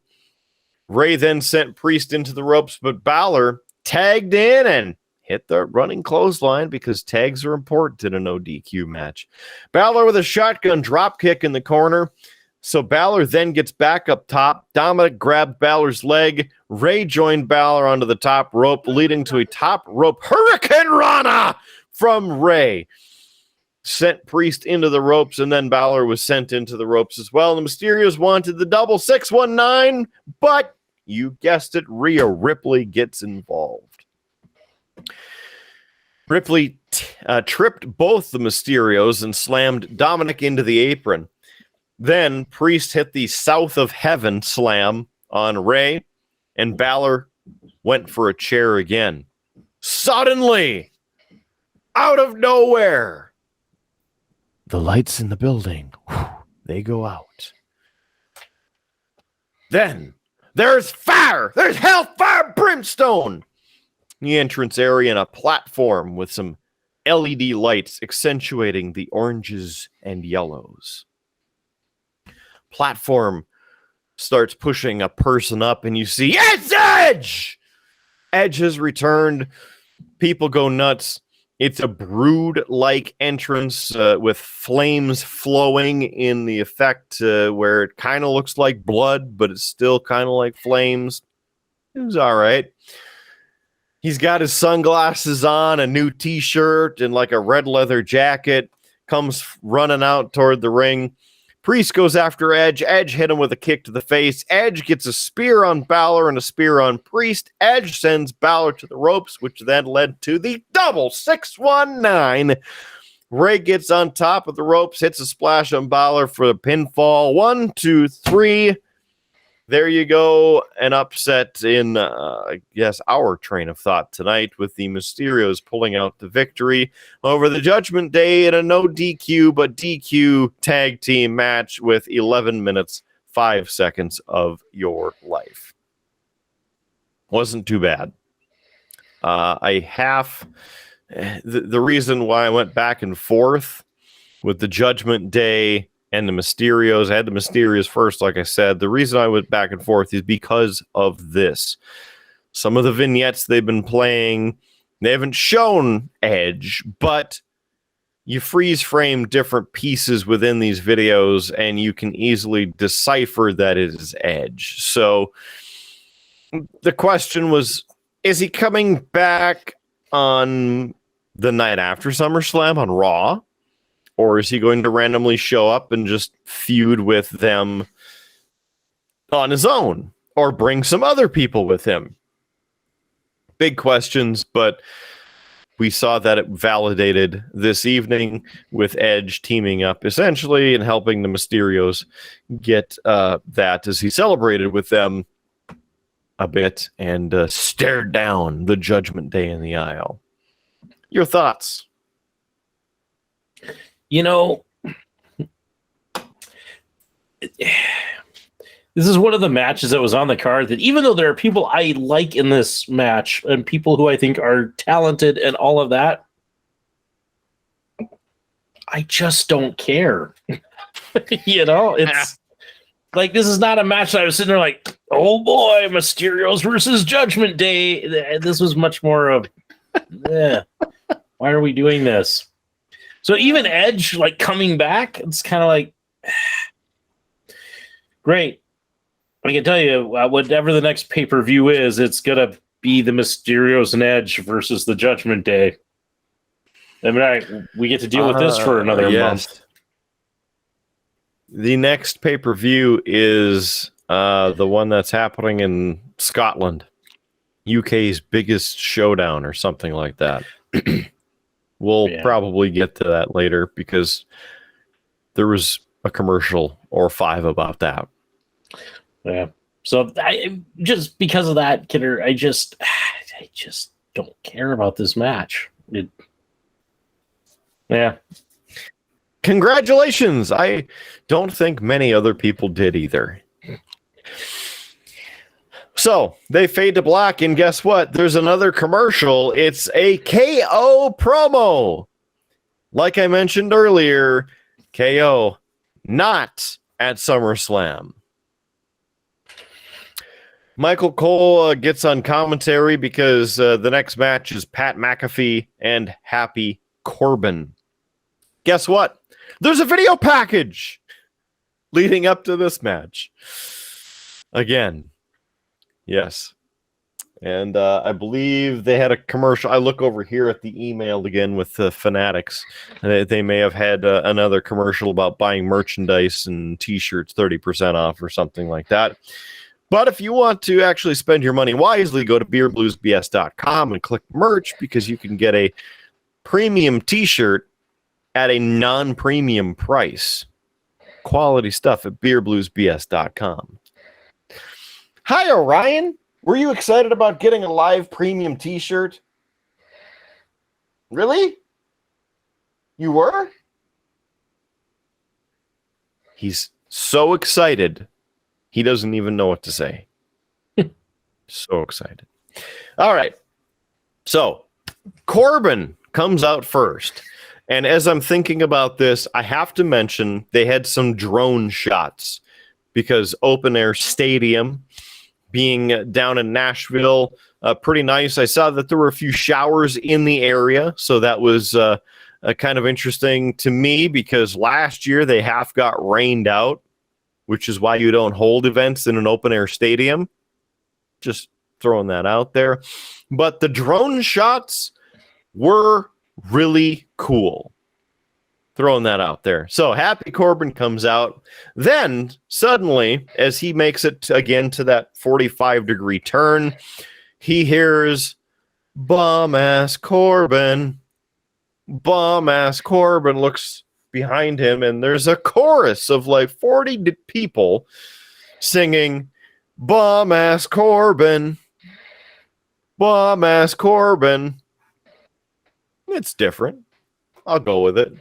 Ray then sent Priest into the ropes, but Balor tagged in and hit the running clothesline because tags are important in a no DQ match. Balor with a shotgun drop kick in the corner. So Balor then gets back up top. Dominic grabbed Balor's leg. Ray joined Balor onto the top rope, leading to a top rope Hurricane Rana from Ray. Sent Priest into the ropes, and then Balor was sent into the ropes as well. The Mysterios wanted the double 619, but you guessed it, Rhea Ripley gets involved. Ripley tripped both the Mysterios and slammed Dominic into the apron. Then Priest hit the South of Heaven slam on Ray, and Balor went for a chair again. Suddenly, out of nowhere, the lights in the building, they go out. Then there's fire! There's hellfire brimstone! The entrance area and a platform with some LED lights accentuating the oranges and yellows. Platform starts pushing a person up, and you see, it's Edge! Edge has returned. People go nuts. It's a brood-like entrance with flames flowing in the effect where it kind of looks like blood, but it's still kind of like flames. It was all right. He's got his sunglasses on, a new t-shirt, and like a red leather jacket. Comes running out toward the ring. Priest goes after Edge. Edge hit him with a kick to the face. Edge gets a spear on Balor and a spear on Priest. Edge sends Balor to the ropes, which then led to the double 619. Ray gets on top of the ropes, hits a splash on Balor for the pinfall. 1, 2, 3. There you go. An upset in, our train of thought tonight with the Mysterios pulling out the victory over the Judgment Day in a no DQ, but DQ tag team match with 11 minutes, 5 seconds of your life. Wasn't too bad. The reason why I went back and forth with the Judgment Day and the Mysterios, I had the Mysterios first, like I said. The reason I went back and forth is because of this. Some of the vignettes they've been playing, they haven't shown Edge, but you freeze frame different pieces within these videos, and you can easily decipher that it is Edge. So the question was, is he coming back on the night after SummerSlam on Raw? Or is he going to randomly show up and just feud with them on his own? Or bring some other people with him? Big questions, but we saw that it validated this evening with Edge teaming up essentially and helping the Mysterios get that as he celebrated with them a bit and stared down the Judgment Day in the aisle. Your thoughts? You know, this is one of the matches that was on the card that even though there are people I like in this match and people who I think are talented and all of that, I just don't care. You know, it's like, this is not a match that I was sitting there like, oh boy, Mysterios versus Judgment Day. This was much more of, why are we doing this? So even Edge, like, coming back, it's kind of like, great. I can tell you, whatever the next pay-per-view is, it's going to be the Mysterios and Edge versus the Judgment Day. I mean, we get to deal with this for another month. The next pay-per-view is the one that's happening in Scotland, UK's biggest showdown or something like that. We'll probably get to that later because there was a commercial or 5 about that. Yeah. So just because of that, Kidder, I just don't care about this match. Congratulations. I don't think many other people did either. So they fade to black, and guess what? There's another commercial. It's a KO promo. Like I mentioned earlier, KO not at SummerSlam. Michael Cole gets on commentary because the next match is Pat McAfee and Happy Corbin. Guess what? There's a video package leading up to this match. Again. Yes. And I believe they had a commercial. I look over here at the email again with the Fanatics. They may have had another commercial about buying merchandise and T-shirts 30% off or something like that. But if you want to actually spend your money wisely, go to beerbluesbs.com and click merch because you can get a premium T-shirt at a non-premium price. Quality stuff at beerbluesbs.com. Hi, Orion. Were you excited about getting a live premium T-shirt? Really? You were? He's so excited, he doesn't even know what to say. So excited. All right. So, Corbin comes out first. And as I'm thinking about this, I have to mention they had some drone shots because open air stadium being down in Nashville, pretty nice. I saw that there were a few showers in the area, so that was kind of interesting to me because last year they half got rained out, which is why you don't hold events in an open air stadium. Just throwing that out there. But the drone shots were really cool. Throwing that out there. So Happy Corbin comes out. Then suddenly, as he makes it again to that 45-degree turn, he hears bum-ass Corbin. Bum-ass Corbin looks behind him, and there's a chorus of like 40 people singing bum-ass Corbin. Bum-ass Corbin. It's different. I'll go with it.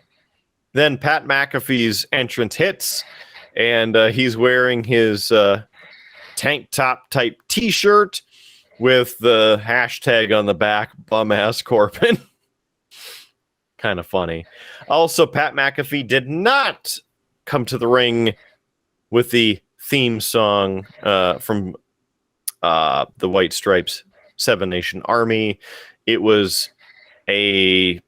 Then Pat McAfee's entrance hits, and he's wearing his tank top type T-shirt with the hashtag on the back, bum-ass Corbin. Kind of funny. Also, Pat McAfee did not come to the ring with the theme song from the White Stripes 7 Nation Army. It was a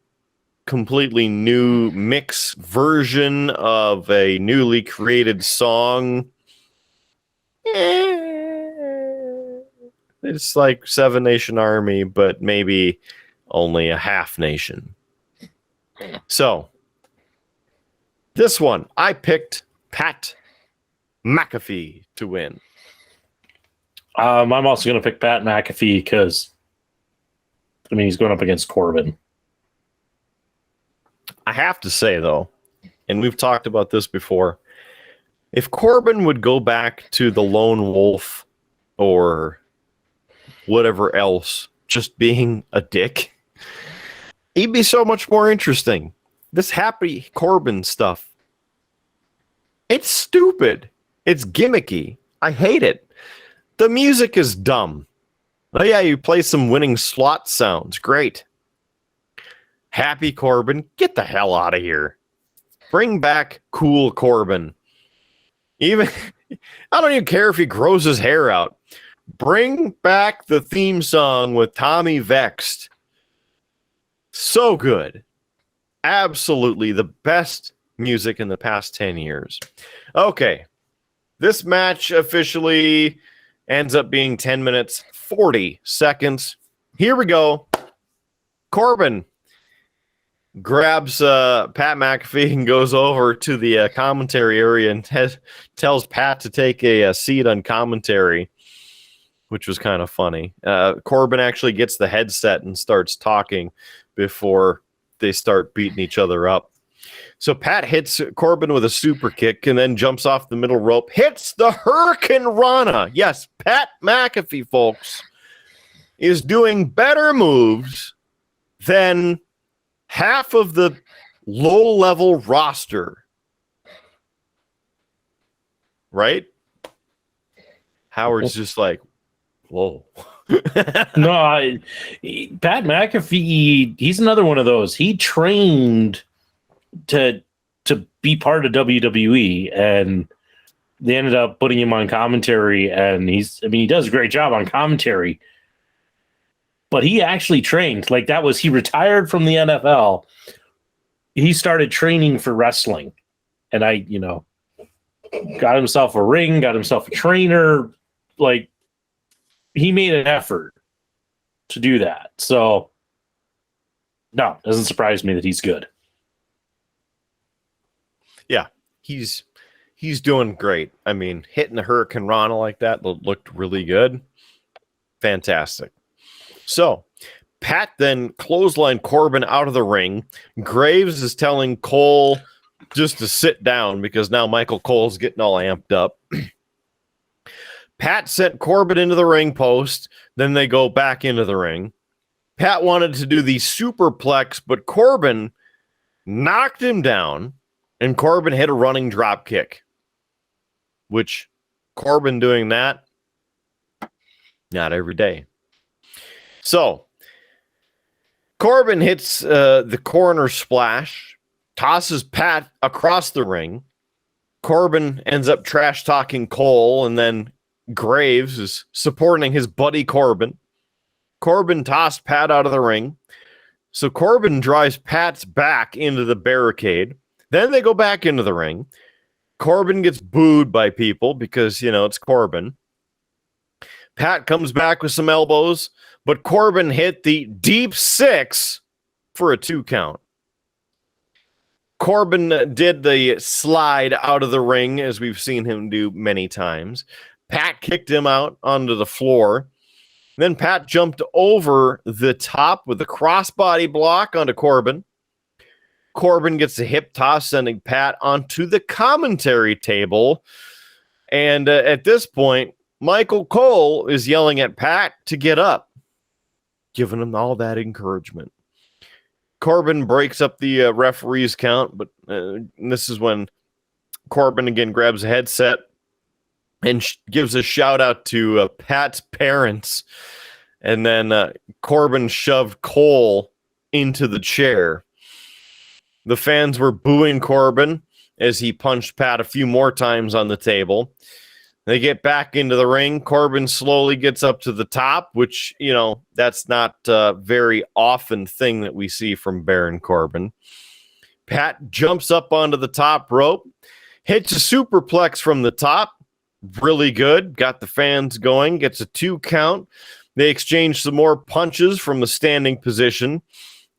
completely new mix version of a newly created song. It's like 7 Nation Army, but maybe only a half nation. So, this one, I picked Pat McAfee to win. I'm also going to pick Pat McAfee because, I mean, he's going up against Corbin. I have to say, though, and we've talked about this before, if Corbin would go back to the lone wolf or whatever else, just being a dick, he'd be so much more interesting. This happy Corbin stuff, it's stupid. It's gimmicky. I hate it. The music is dumb. Oh yeah, you play some winning slot sounds. Great. Happy Corbin, get the hell out of here. Bring back cool Corbin. Even I don't even care if he grows his hair out. Bring back the theme song with Tommy Vexed. So good. Absolutely the best music in the past 10 years. Okay. This match officially ends up being 10 minutes, 40 seconds. Here we go. Corbin grabs Pat McAfee and goes over to the commentary area and tells Pat to take a seat on commentary, which was kind of funny. Corbin actually gets the headset and starts talking before they start beating each other up. So Pat hits Corbin with a super kick and then jumps off the middle rope, hits the Hurricane Rana. Yes, Pat McAfee, folks, is doing better moves than half of the low-level roster. Right? Howard's just like, whoa. Pat McAfee, he's another one of those. He trained to be part of WWE, and they ended up putting him on commentary, and he does a great job on commentary. But he actually trained. Like, he retired from the NFL. He started training for wrestling. And got himself a ring, got himself a trainer. Like, he made an effort to do that. So, no, doesn't surprise me that he's good. Yeah, he's doing great. I mean, hitting the Hurricane Rana like that looked really good. Fantastic. So, Pat then clotheslined Corbin out of the ring. Graves is telling Cole just to sit down because now Michael Cole's getting all amped up. Pat sent Corbin into the ring post. Then they go back into the ring. Pat wanted to do the superplex, but Corbin knocked him down, and Corbin hit a running drop kick. Which, Corbin doing that, not every day. So, Corbin hits the corner splash, tosses Pat across the ring. Corbin ends up trash-talking Cole, and then Graves is supporting his buddy Corbin. Corbin tossed Pat out of the ring. So Corbin drives Pat's back into the barricade. Then they go back into the ring. Corbin gets booed by people because, it's Corbin. Pat comes back with some elbows, but Corbin hit the deep 6 for a 2 count. Corbin did the slide out of the ring, as we've seen him do many times. Pat kicked him out onto the floor. Then Pat jumped over the top with a crossbody block onto Corbin. Corbin gets a hip toss, sending Pat onto the commentary table. And at this point, Michael Cole is yelling at Pat to get up, giving him all that encouragement. Corbin breaks up the referee's count, but this is when Corbin again grabs a headset and gives a shout out to Pat's parents. And then Corbin shoved Cole into the chair. The fans were booing Corbin as he punched Pat a few more times on the table. They get back into the ring. Corbin slowly gets up to the top, which, that's not a very often thing that we see from Baron Corbin. Pat jumps up onto the top rope, hits a superplex from the top. Really good. Got the fans going. Gets a 2 count. They exchange some more punches from the standing position.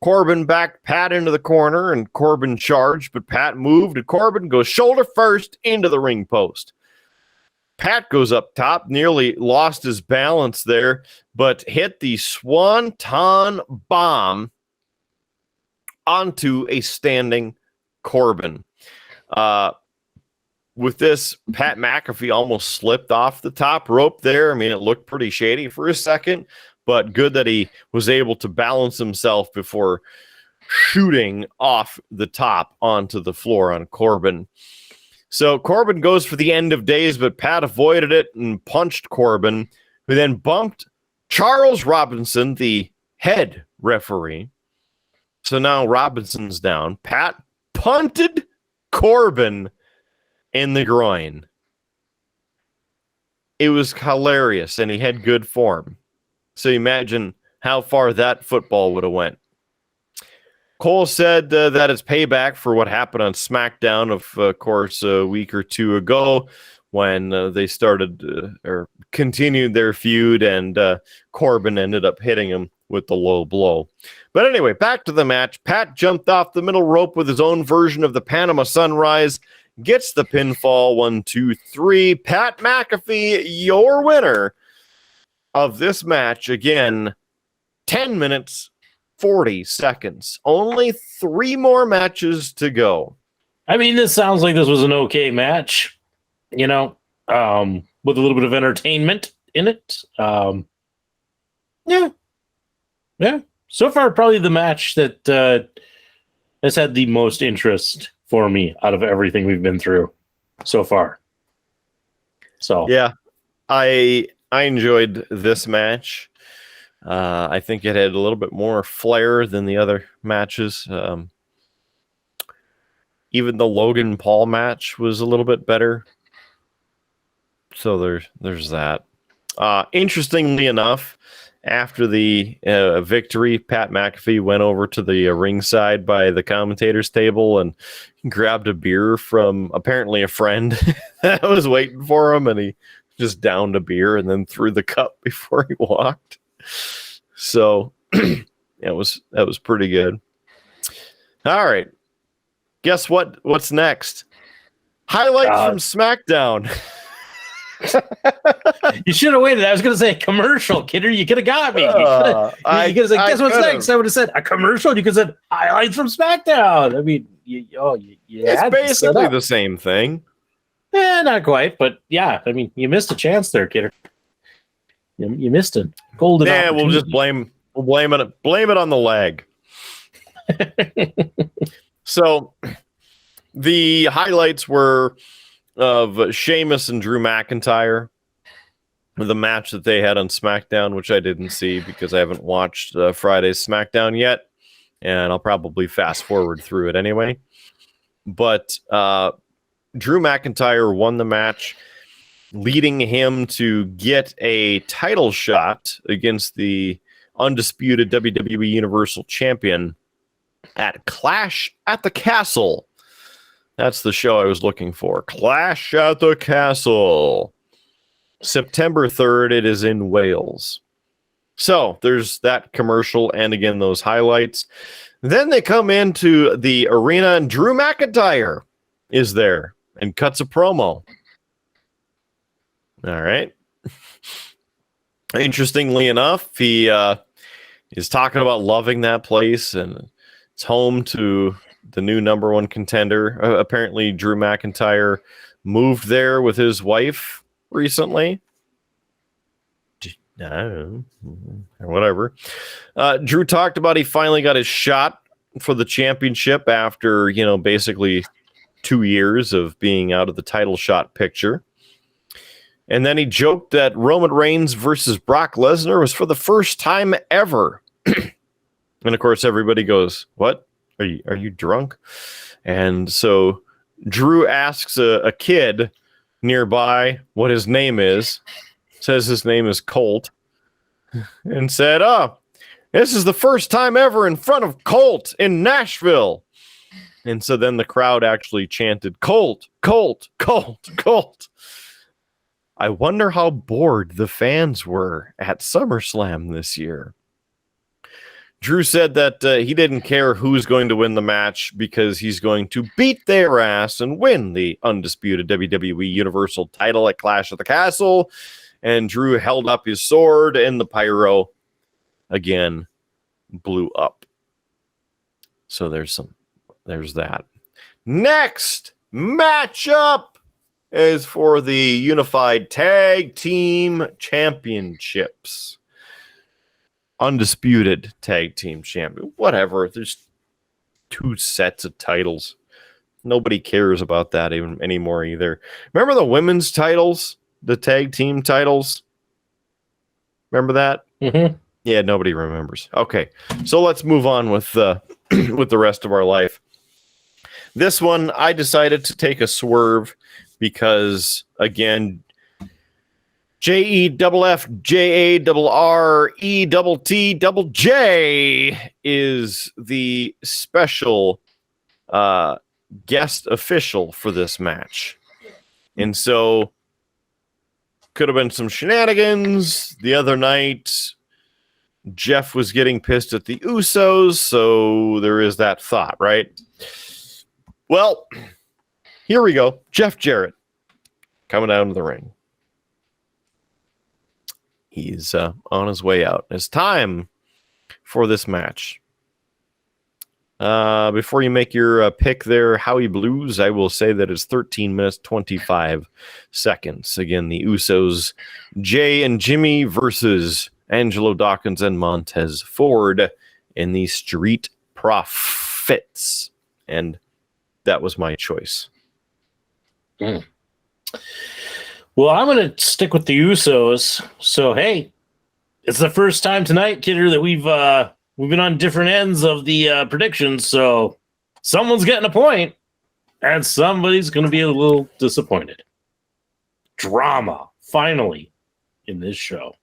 Corbin backed Pat into the corner, and Corbin charged, but Pat moved, and Corbin goes shoulder first into the ring post. Pat goes up top, nearly lost his balance there, but hit the Swanton Bomb onto a standing Corbin. With this, Pat McAfee almost slipped off the top rope there. I mean, it looked pretty shady for a second, but good that he was able to balance himself before shooting off the top onto the floor on Corbin. So Corbin goes for the end of days, but Pat avoided it and punched Corbin, who then bumped Charles Robinson, the head referee. So now Robinson's down. Pat punted Corbin in the groin. It was hilarious, and he had good form. So imagine how far that football would have went. Cole said that it's payback for what happened on SmackDown, of course, a week or two ago when they started or continued their feud, and Corbin ended up hitting him with the low blow. But anyway, back to the match. Pat jumped off the middle rope with his own version of the Panama Sunrise, gets the pinfall. 1, 2, 3. Pat McAfee, your winner of this match. Again, 10 minutes, 40 seconds. Only 3 more matches to go. I mean, this sounds like this was an okay match, with a little bit of entertainment in it. Yeah. So far, probably the match that has had the most interest for me out of everything we've been through so far. So yeah, I enjoyed this match. I think it had a little bit more flair than the other matches. Even the Logan Paul match was a little bit better. So there's that. Interestingly enough, after the victory, Pat McAfee went over to the ringside by the commentator's table and grabbed a beer from apparently a friend that was waiting for him, and he just downed a beer and then threw the cup before he walked. So that was pretty good. All right. Guess what? What's next? Highlights from SmackDown. You should have waited. I was going to say a commercial, kidder. You could have got me. You could have said, guess what's next? I would have said a commercial. You could have said highlights from SmackDown. I mean, it's basically the same thing. Not quite, but yeah. I mean, you missed a chance there, kidder. You missed a golden opportunity. We'll just blame it on the lag. So the highlights were of Sheamus and Drew McIntyre, the match that they had on SmackDown, which I didn't see because I haven't watched Friday's SmackDown yet, and I'll probably fast forward through it anyway. But Drew McIntyre won the match, leading him to get a title shot against the undisputed WWE Universal Champion at Clash at the Castle. That's the show I was looking for. Clash at the Castle. September 3rd, it is in Wales. So there's that commercial and again those highlights. Then they come into the arena and Drew McIntyre is there and cuts a promo. All right. Interestingly enough, he is talking about loving that place and it's home to the new number one contender. Apparently, Drew McIntyre moved there with his wife recently. I don't know, or whatever. Drew talked about he finally got his shot for the championship after, basically 2 years of being out of the title shot picture. And then he joked that Roman Reigns versus Brock Lesnar was for the first time ever. And of course, everybody goes, "What? Are you drunk?" And so Drew asks a kid nearby what his name is, says his name is Colt, and said, "Oh, this is the first time ever in front of Colt in Nashville." And so then the crowd actually chanted, "Colt, Colt, Colt, Colt." I wonder how bored the fans were at SummerSlam this year. Drew said that he didn't care who's going to win the match because he's going to beat their ass and win the undisputed WWE Universal title at Clash at the Castle. And Drew held up his sword and the pyro again blew up. So there's that. Next matchup is for the Unified Tag Team Championships. Undisputed Tag Team Champion. Whatever. There's 2 sets of titles. Nobody cares about that even anymore either. Remember the women's titles? The tag team titles? Remember that? Mm-hmm. Yeah, nobody remembers. Okay, so let's move on with with the rest of our life. This one, I decided to take a swerve because, again, JEFFJARRETTJ is the special guest official for this match. And so, could have been some shenanigans. The other night, Jeff was getting pissed at the Usos, so there is that thought, right? Well, here we go. Jeff Jarrett coming out of the ring. He's on his way out. It's time for this match. Before you make your pick there, Howie Blues, I will say that it's 13 minutes, 25 seconds. Again, the Usos, Jay and Jimmy versus Angelo Dawkins and Montez Ford in the Street Profits. And that was my choice. Mm. Well, I'm going to stick with the Usos. So, hey, it's the first time tonight, Kidder, that we've been on different ends of the predictions. So someone's getting a point, and somebody's going to be a little disappointed. Drama, finally, in this show.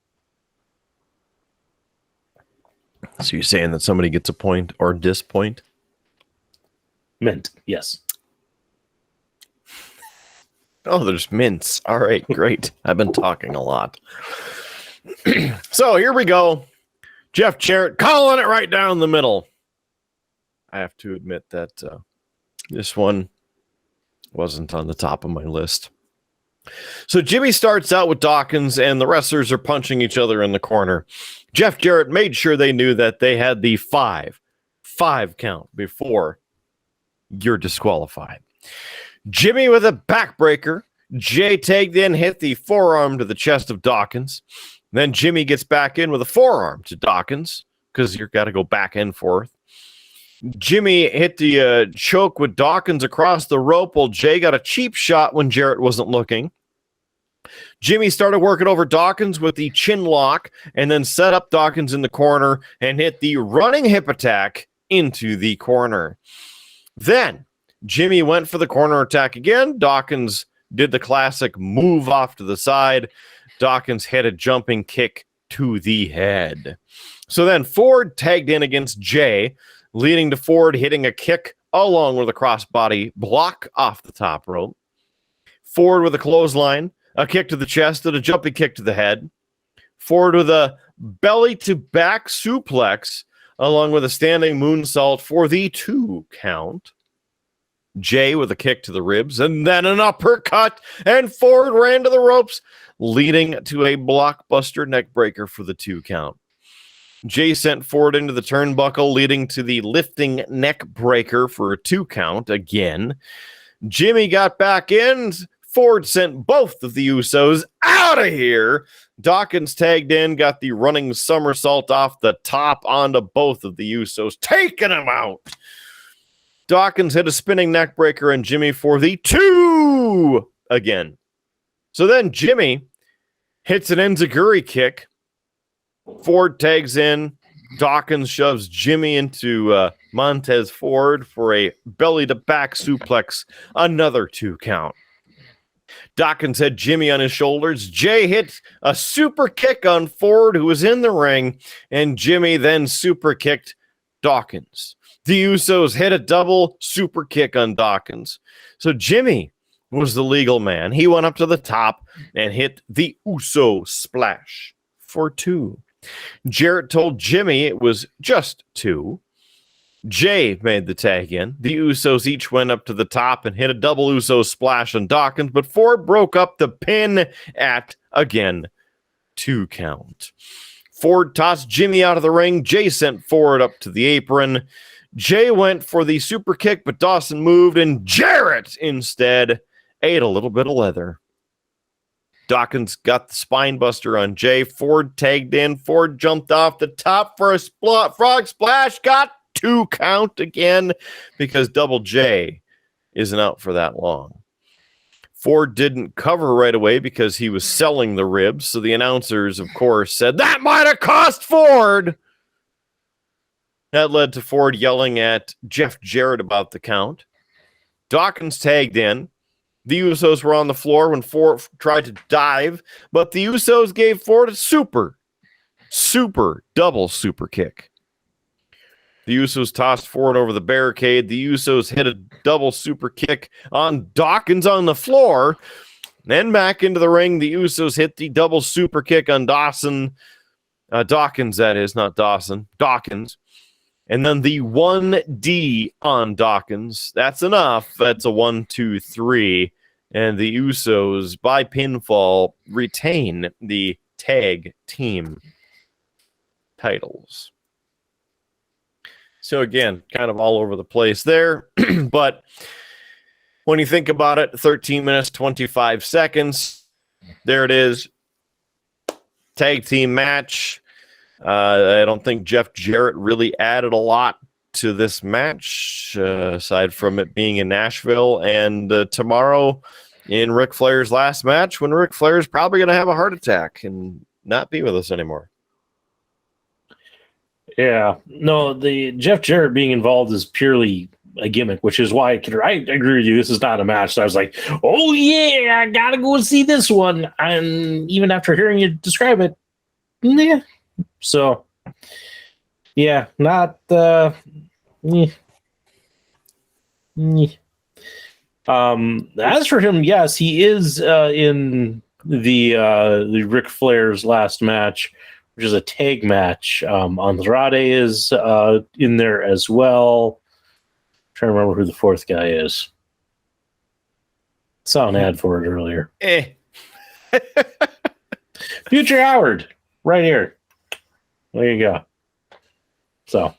So you're saying that somebody gets a point or disappoint? Mint, yes. Oh, there's mints. All right, great. I've been talking a lot. So here we go. Jeff Jarrett calling it right down the middle. I have to admit that this one wasn't on the top of my list. So Jimmy starts out with Dawkins, and the wrestlers are punching each other in the corner. Jeff Jarrett made sure they knew that they had the five count before you're disqualified. Jimmy with a backbreaker. Jay tagged in, hit the forearm to the chest of Dawkins. Then Jimmy gets back in with a forearm to Dawkins because you've got to go back and forth. Jimmy hit the choke with Dawkins across the rope while Jay got a cheap shot when Jarrett wasn't looking. Jimmy started working over Dawkins with the chin lock and then set up Dawkins in the corner and hit the running hip attack into the corner. Then Jimmy went for the corner attack again. Dawkins did the classic move off to the side. Dawkins hit a jumping kick to the head. So then Ford tagged in against Jay, leading to Ford hitting a kick along with a crossbody block off the top rope. Ford with a clothesline, a kick to the chest, and a jumping kick to the head. Ford with a belly-to-back suplex, along with a standing moonsault for the 2 count. Jay with a kick to the ribs, and then an uppercut, and Ford ran to the ropes, leading to a blockbuster neckbreaker for the 2 count. Jay sent Ford into the turnbuckle, leading to the lifting neckbreaker for a 2 count again. Jimmy got back in. Ford sent both of the Usos out of here. Dawkins tagged in, got the running somersault off the top onto both of the Usos, taking them out. Dawkins hit a spinning neckbreaker and Jimmy for the 2 again. So then Jimmy hits an enziguri kick. Ford tags in. Dawkins shoves Jimmy into Montez Ford for a belly-to-back suplex, another 2 count. Dawkins had Jimmy on his shoulders. Jay hit a super kick on Ford, who was in the ring, and Jimmy then super kicked Dawkins. The Usos hit a double super kick on Dawkins. So Jimmy was the legal man. He went up to the top and hit the Uso splash for 2. Jarrett told Jimmy it was just 2. Jay made the tag in. The Usos each went up to the top and hit a double Uso splash on Dawkins, but Ford broke up the pin at, again, 2 count. Ford tossed Jimmy out of the ring. Jay sent Ford up to the apron. Jay went for the super kick, but Dawson moved, and Jarrett instead ate a little bit of leather. Dawkins got the spine buster on Jay. Ford tagged in. Ford jumped off the top for a frog splash. Got 2 count again because Double J isn't out for that long. Ford didn't cover right away because he was selling the ribs. So the announcers, of course, said that might have cost Ford. That led to Ford yelling at Jeff Jarrett about the count. Dawkins tagged in. The Usos were on the floor when Ford tried to dive, but the Usos gave Ford a super double super kick. The Usos tossed Ford over the barricade. The Usos hit a double super kick on Dawkins on the floor. Then back into the ring, the Usos hit the double super kick on Dawkins, that is, not Dawson, Dawkins. And then the 1D on Dawkins. That's enough. That's a 1, 2, 3. And the Usos, by pinfall, retain the tag team titles. So again, kind of all over the place there. But when you think about it, 13 minutes, 25 seconds. There it is. Tag team match. I don't think Jeff Jarrett really added a lot to this match, aside from it being in Nashville. And tomorrow in Ric Flair's last match, when Ric Flair is probably going to have a heart attack and not be with us anymore. Yeah, no, the Jeff Jarrett being involved is purely a gimmick, which is why I agree with you. This is not a match. So I was like, oh yeah, I gotta go see this one. And even after hearing you describe it, yeah. So yeah, not as for him, yes, he is in the Ric Flair's last match, which is a tag match. Andrade is in there as well. I'm trying to remember who the 4th guy is. Saw an ad for it earlier. Future Howard, right here. There you go. So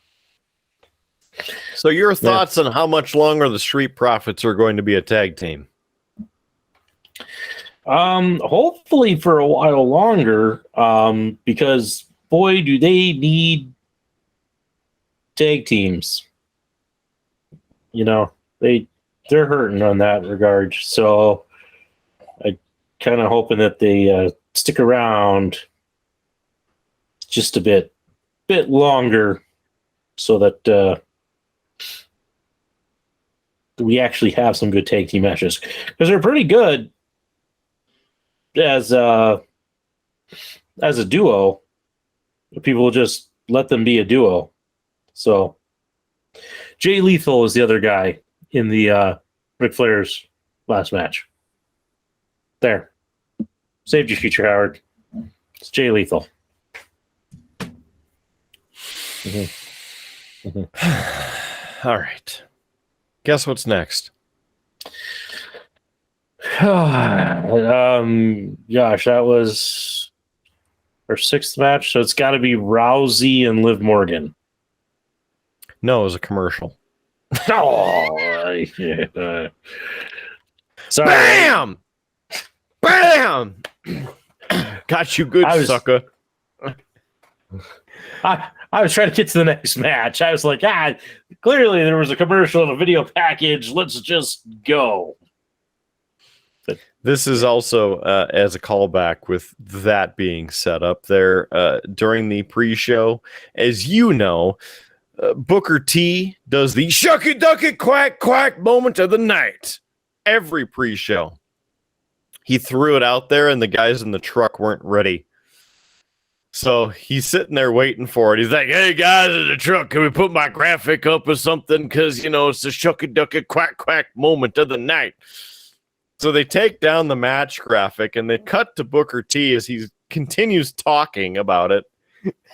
your thoughts on how much longer the Street Profits are going to be a tag team? Hopefully for a while longer, because boy, do they need tag teams. You know, they're hurting on that regard. So I kind of hoping that they stick around just a bit longer so that we actually have some good tag team matches, because they're pretty good as a duo. People just let them be a duo. So Jay Lethal is the other guy in the Ric Flair's last match. There. Saved your future, Howard. It's Jay Lethal. Mm-hmm. Mm-hmm. All right. Guess what's next? Gosh, that was our 6th match, so it's got to be Rousey and Liv Morgan. No, it was a commercial. Oh, yeah. Sorry. Bam! Bam! Got you good, sucker. I was trying to get to the next match. I was like, clearly there was a commercial and a video package. Let's just go. But this is also as a callback with that being set up there during the pre-show. As you know, Booker T does the shucky ducky quack quack moment of the night every pre-show. He threw it out there and the guys in the truck weren't ready. So he's sitting there waiting for it. He's like, hey, guys in the truck, can we put my graphic up or something? Because, you know, it's the shucky ducky quack quack moment of the night. So they take down the match graphic and they cut to Booker T as he continues talking about it.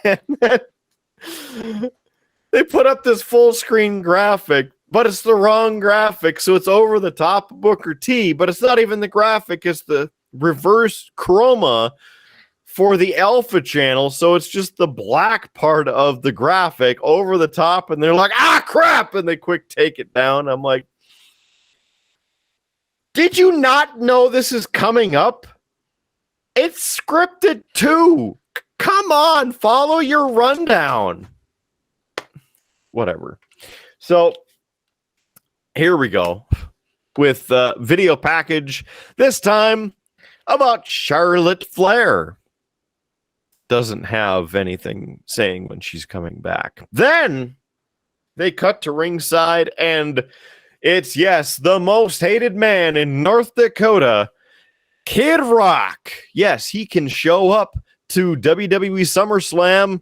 And then they put up this full screen graphic, but it's the wrong graphic. So it's over the top of Booker T, but it's not even the graphic. It's the reverse chroma for the alpha channel, so it's just the black part of the graphic over the top, and they're like, ah, crap, and they quick take it down. I'm like, did you not know this is coming up? It's scripted too. Come on, follow your rundown. Whatever. So here we go with video package, this time about Charlotte Flair. Doesn't have anything saying when she's coming back. Then they cut to ringside, and it's, yes, the most hated man in North Dakota, Kid Rock. Yes, he can show up to WWE SummerSlam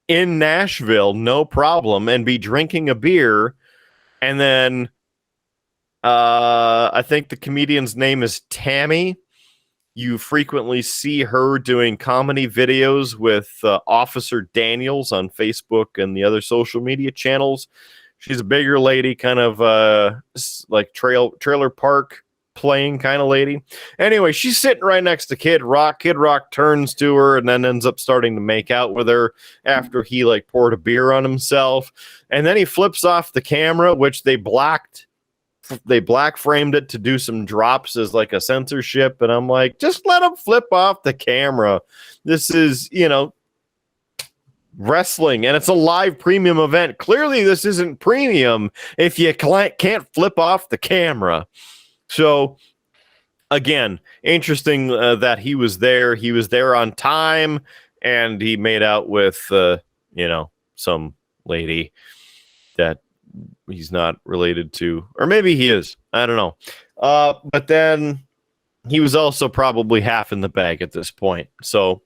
in Nashville, no problem, and be drinking a beer. And then I think the comedian's name is Tammy. You frequently see her doing comedy videos with Officer Daniels on Facebook and the other social media channels. She's a bigger lady, kind of like trailer park playing kind of lady. Anyway, she's sitting right next to Kid Rock. Kid Rock turns to her and then ends up starting to make out with her after he like poured a beer on himself. And then he flips off the camera, which they black framed it to do some drops as like a censorship. And I'm like, just let him flip off the camera. This is, wrestling, and it's a live premium event. Clearly this isn't premium if you can't flip off the camera. So again, interesting that he was there on time, and he made out with some lady that he's not related to, or maybe he is, I don't know. But then he was also probably half in the bag at this point, so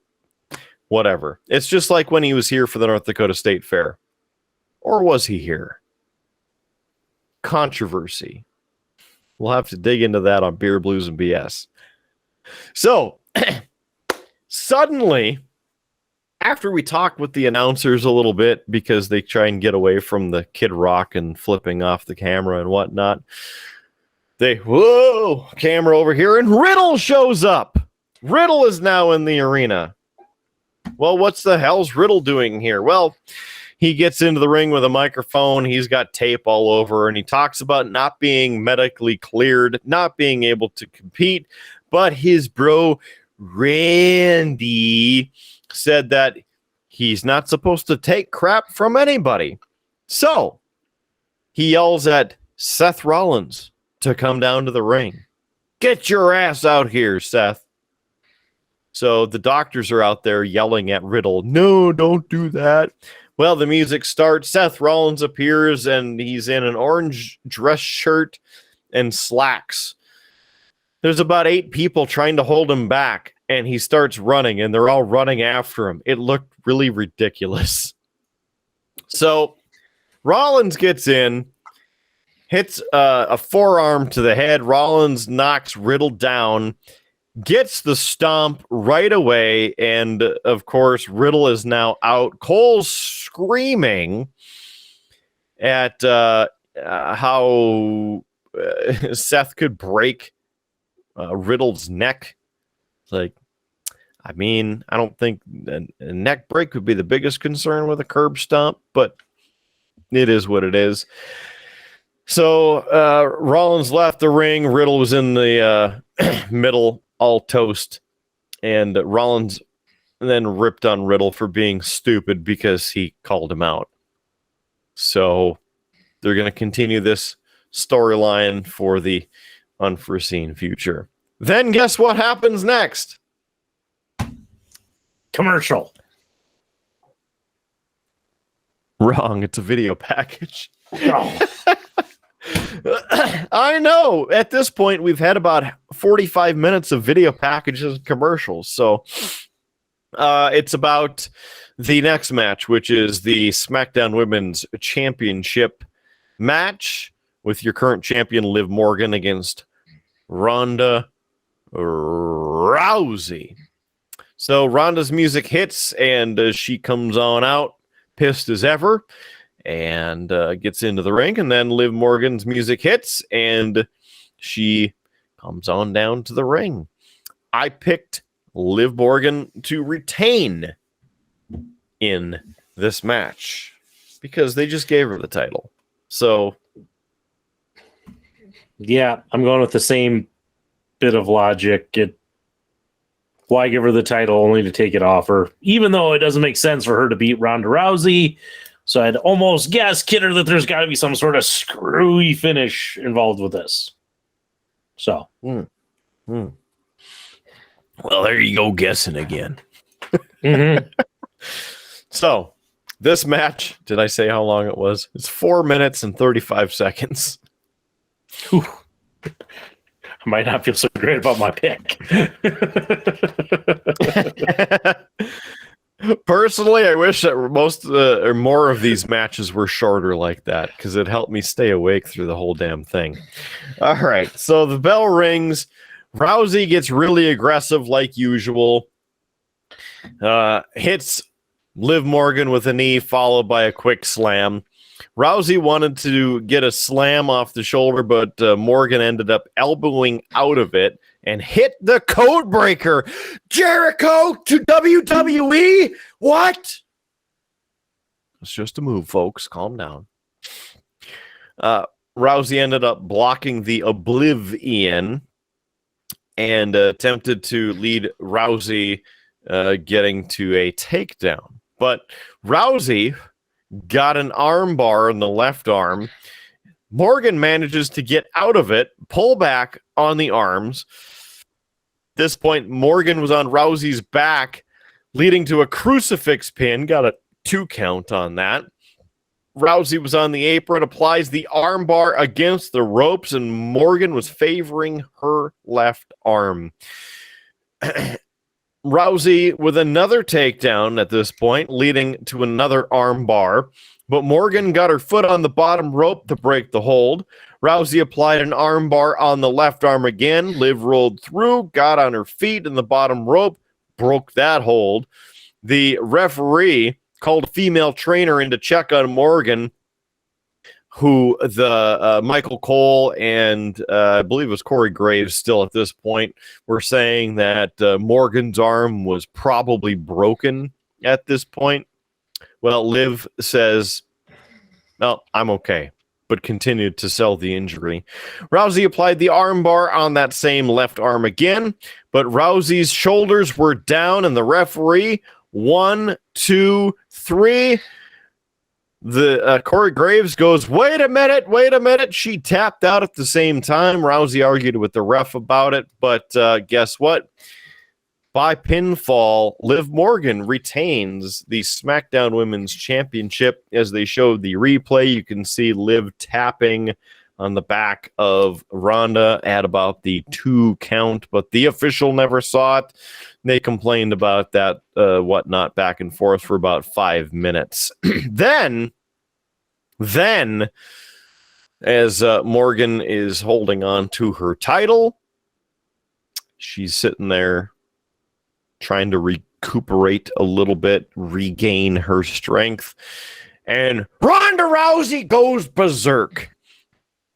whatever. It's just like when he was here for the North Dakota State Fair. Or was he here? Controversy. We'll have to dig into that on Beer, Blues, and BS. So, suddenly, after we talk with the announcers a little bit, because they try and get away from the Kid Rock and flipping off the camera and whatnot, camera over here, and Riddle shows up. Riddle is now in the arena. Well, what's the hell's Riddle doing here? Well, he gets into the ring with a microphone. He's got tape all over, and he talks about not being medically cleared, not being able to compete. But his bro, Randy, said that he's not supposed to take crap from anybody. So he yells at Seth Rollins to come down to the ring. Get your ass out here, Seth. So the doctors are out there yelling at Riddle, no, don't do that. Well, the music starts. Seth Rollins appears, and he's in an orange dress shirt and slacks. There's about 8 people trying to hold him back, and he starts running, and they're all running after him. It looked really ridiculous. So Rollins gets in, hits a forearm to the head. Rollins knocks Riddle down, gets the stomp right away, and of course Riddle is now out. Cole's screaming at how Seth could break Riddle's neck. It's like, I mean, I don't think a neck break would be the biggest concern with a curb stomp, but it is what it is. So Rollins left the ring. Riddle was in the middle, all toast, and Rollins then ripped on Riddle for being stupid because he called him out. So they're going to continue this storyline for the unforeseen future. Then guess what happens next? Commercial. Wrong. It's a video package. Oh. I know. At this point, we've had about 45 minutes of video packages and commercials. So it's about the next match, which is the SmackDown Women's Championship match with your current champion, Liv Morgan, against Ronda Rousey. So Ronda's music hits, and she comes on out, pissed as ever, and gets into the ring. And then Liv Morgan's music hits, and she comes on down to the ring. I picked Liv Morgan to retain in this match because they just gave her the title. So, yeah, I'm going with the same bit of logic. Why give her the title only to take it off her? Even though it doesn't make sense for her to beat Ronda Rousey. So I'd almost guess, Kidder, that there's got to be some sort of screwy finish involved with this. So. Well, there you go, guessing again. Mm-hmm. So, this match, did I say how long it was? It's 4 minutes and 35 seconds. Whew. I might not feel so great about my pick. Personally, I wish that most or more of these matches were shorter like that because it helped me stay awake through the whole damn thing. All right, so the bell rings. Rousey gets really aggressive like usual. Hits Liv Morgan with a knee followed by a quick slam. Rousey wanted to get a slam off the shoulder, but Morgan ended up elbowing out of it and hit the code breaker. Jericho to WWE? What? It's just a move, folks. Calm down. Rousey ended up blocking the Oblivion and attempted to lead Rousey getting to a takedown. But Rousey got an arm bar in the left arm. Morgan manages to get out of it, pull back on the arms. At this point, Morgan was on Rousey's back, leading to a crucifix pin. Got a 2 count on that. Rousey was on the apron, applies the arm bar against the ropes, and Morgan was favoring her left arm. Rousey with another takedown at this point, leading to another arm bar. But Morgan got her foot on the bottom rope to break the hold. Rousey applied an arm bar on the left arm again. Liv rolled through, got on her feet in the bottom rope, broke that hold. The referee called a female trainer in to check on Morgan, who the Michael Cole and I believe it was Corey Graves still at this point were saying that Morgan's arm was probably broken at this point. Well, Liv says, "No, I'm okay," but continued to sell the injury. Rousey applied the arm bar on that same left arm again, but Rousey's shoulders were down and the referee, 1, 2, 3. The Corey Graves goes, wait a minute. She tapped out at the same time. Rousey argued with the ref about it, but guess what? By pinfall, Liv Morgan retains the SmackDown Women's Championship. As they showed the replay, you can see Liv tapping on the back of Ronda at about the 2 count, but the official never saw it. They complained about that, whatnot, back and forth for about 5 minutes. Then, as Morgan is holding on to her title, she's sitting there trying to recuperate a little bit, regain her strength, and Ronda Rousey goes berserk.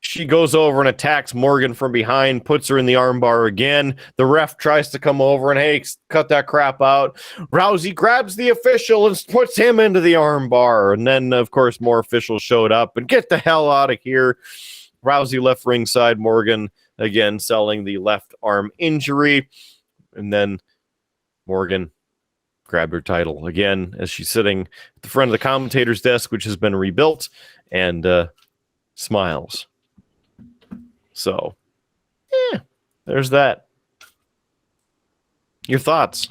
She goes over and attacks Morgan from behind, puts her in the armbar again. The ref tries to come over and, hey, cut that crap out. Rousey grabs the official and puts him into the armbar. And then, of course, more officials showed up and get the hell out of here. Rousey left ringside. Morgan, again, selling the left arm injury. And then Morgan grabbed her title again as she's sitting at the front of the commentator's desk, which has been rebuilt, and smiles. So, there's that. Your thoughts?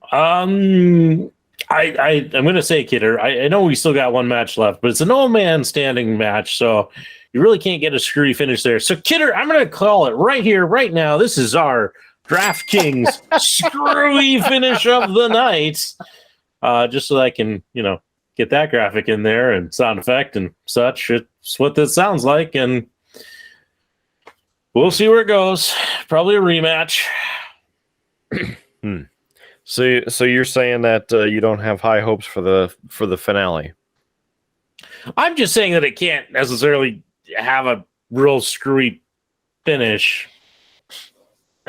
I'm going to say, Kidder, I know we still got one match left, but it's a no man standing match, so you really can't get a screwy finish there. So, Kidder, I'm going to call it right here, right now. This is our DraftKings screwy finish of the night. Just so I can, get that graphic in there and sound effect and such. It's what this sounds like, and we'll see where it goes. Probably a rematch. So you're saying that you don't have high hopes for the finale? I'm just saying that it can't necessarily have a real screwy finish.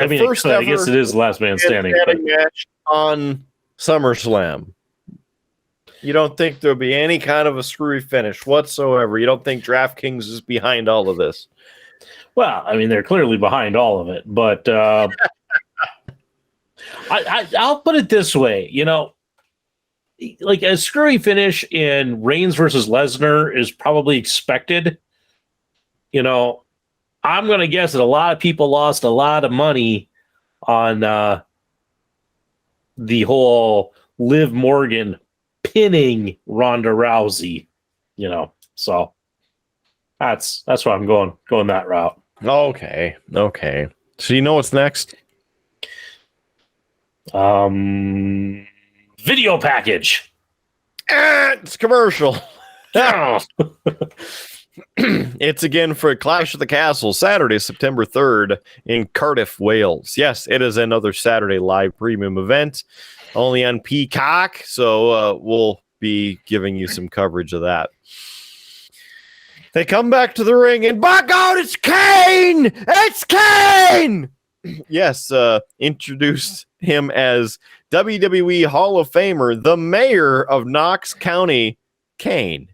I mean, first I ever guess it is last man standing. But match on SummerSlam. You don't think there'll be any kind of a screwy finish whatsoever? You don't think DraftKings is behind all of this? well, I mean, they're clearly behind all of it, but I'll put it this way, like a screwy finish in Reigns versus Lesnar is probably expected. I'm going to guess that a lot of people lost a lot of money on the whole Liv Morgan pinning Ronda Rousey, so that's why I'm going that route. Okay. So you know what's next? Video package. It's commercial. Oh. It's again for Clash of the Castle, Saturday, September 3rd in Cardiff, Wales. Yes, it is another Saturday live premium event, only on Peacock, so we'll be giving you some coverage of that. They come back to the ring, and by God, it's Kane! It's Kane! Yes, introduced him as WWE Hall of Famer, the mayor of Knox County, Kane.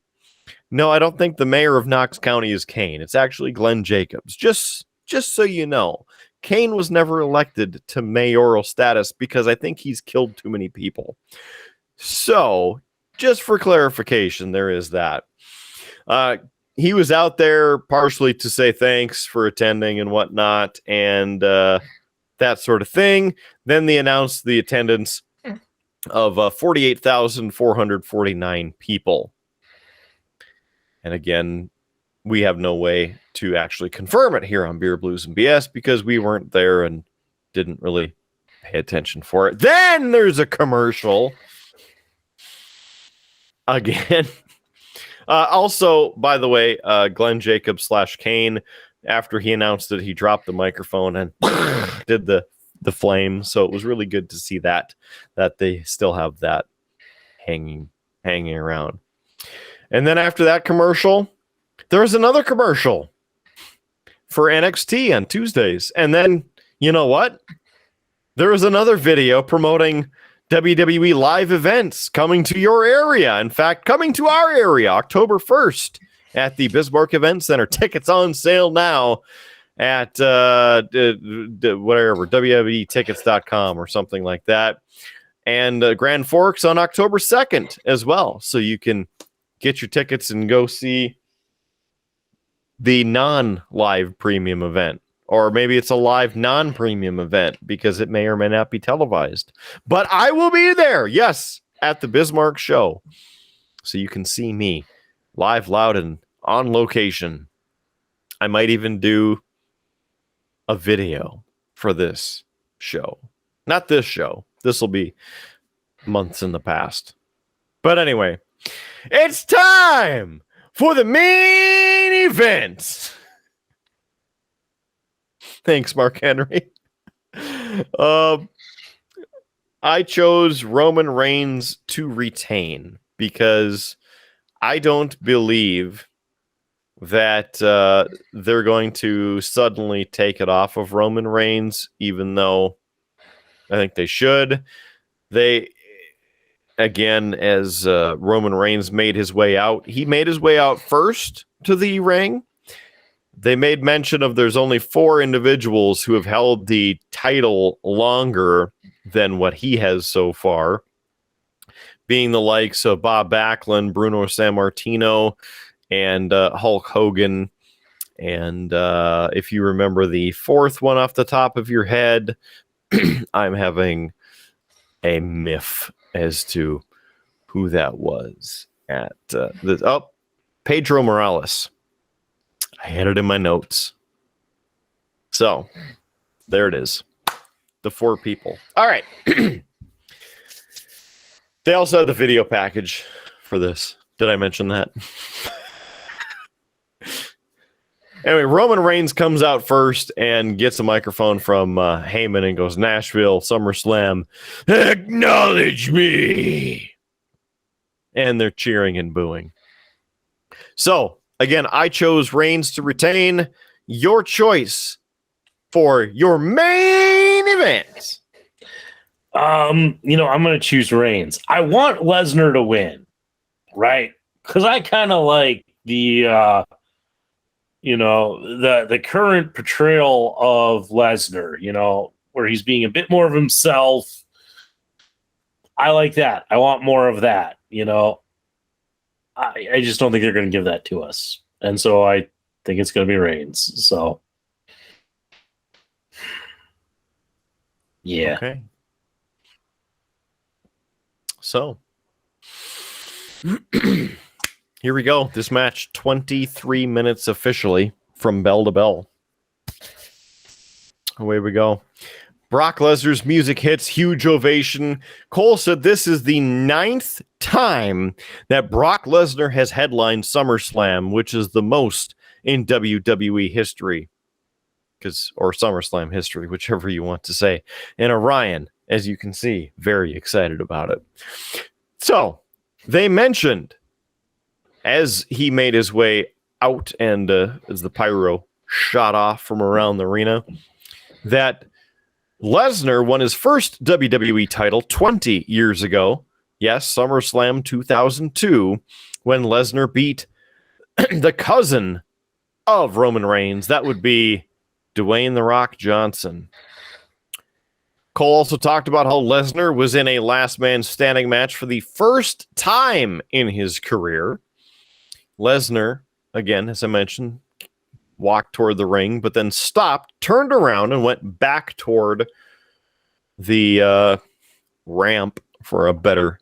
No, I don't think the mayor of Knox County is Kane. It's actually Glenn Jacobs. Just so you know, Kane was never elected to mayoral status because I think he's killed too many people. So, just for clarification, there is that. He was out there partially to say thanks for attending and whatnot, and that sort of thing. Then they announced the attendance of 48,449 people. And again, we have no way to actually confirm it here on Beer, Blues, and BS because we weren't there and didn't really pay attention for it. Then there's a commercial. Again. Also, by the way, Glenn Jacobs / Kane, after he announced it, he dropped the microphone and did the flame. So it was really good to see that they still have that hanging around. And then after that commercial, there was another commercial for NXT on Tuesdays. And then, you know what? There was another video promoting WWE live events coming to your area. In fact, coming to our area October 1st at the Bismarck Event Center. Tickets on sale now at whatever, WWEtickets.com or something like that. And Grand Forks on October 2nd as well. So you can get your tickets and go see the non-live premium event. Or maybe it's a live non-premium event because it may or may not be televised. But I will be there, yes, at the Bismarck show. So you can see me live, loud, and on location. I might even do a video for this show. Not this show. This will be months in the past. But anyway, it's time for the main event. Thanks, Mark Henry. I chose Roman Reigns to retain because I don't believe that they're going to suddenly take it off of Roman Reigns, even though I think they should. They, again, as Roman Reigns made his way out, he made his way out first to the ring. They made mention of there's only 4 individuals who have held the title longer than what he has so far, being the likes of Bob Backlund, Bruno Sammartino, and Hulk Hogan. And if you remember the 4th one off the top of your head, I'm having a miff as to who that was at Pedro Morales. I had it in my notes. So, there it is. The 4 people. All right. They also had the video package for this. Did I mention that? Anyway, Roman Reigns comes out first and gets a microphone from Heyman and goes, Nashville, SummerSlam, acknowledge me. And they're cheering and booing. So, again, I chose Reigns to retain. Your choice for your main fans? I'm going to choose Reigns. I want Lesnar to win, right? Because I kind of like the current portrayal of Lesnar, where he's being a bit more of himself. I like that. I want more of that, I just don't think they're going to give that to us. And so I think it's going to be Reigns. So, yeah. Okay. So, here we go. This match, 23 minutes officially from bell to bell. Away we go. Brock Lesnar's music hits, huge ovation. Cole said this is the 9th time that Brock Lesnar has headlined SummerSlam, which is the most in WWE history. Or SummerSlam history, whichever you want to say. And Orion, as you can see, very excited about it. So, they mentioned, as he made his way out and as the pyro shot off from around the arena, that Lesnar won his first WWE title 20 years ago. Yes, SummerSlam 2002, when Lesnar beat the cousin of Roman Reigns. That would be Dwayne "The Rock" Johnson. Cole also talked about how Lesnar was in a last man standing match for the first time in his career. Lesnar, again, as I mentioned, walked toward the ring, but then stopped, turned around, and went back toward the ramp, for a better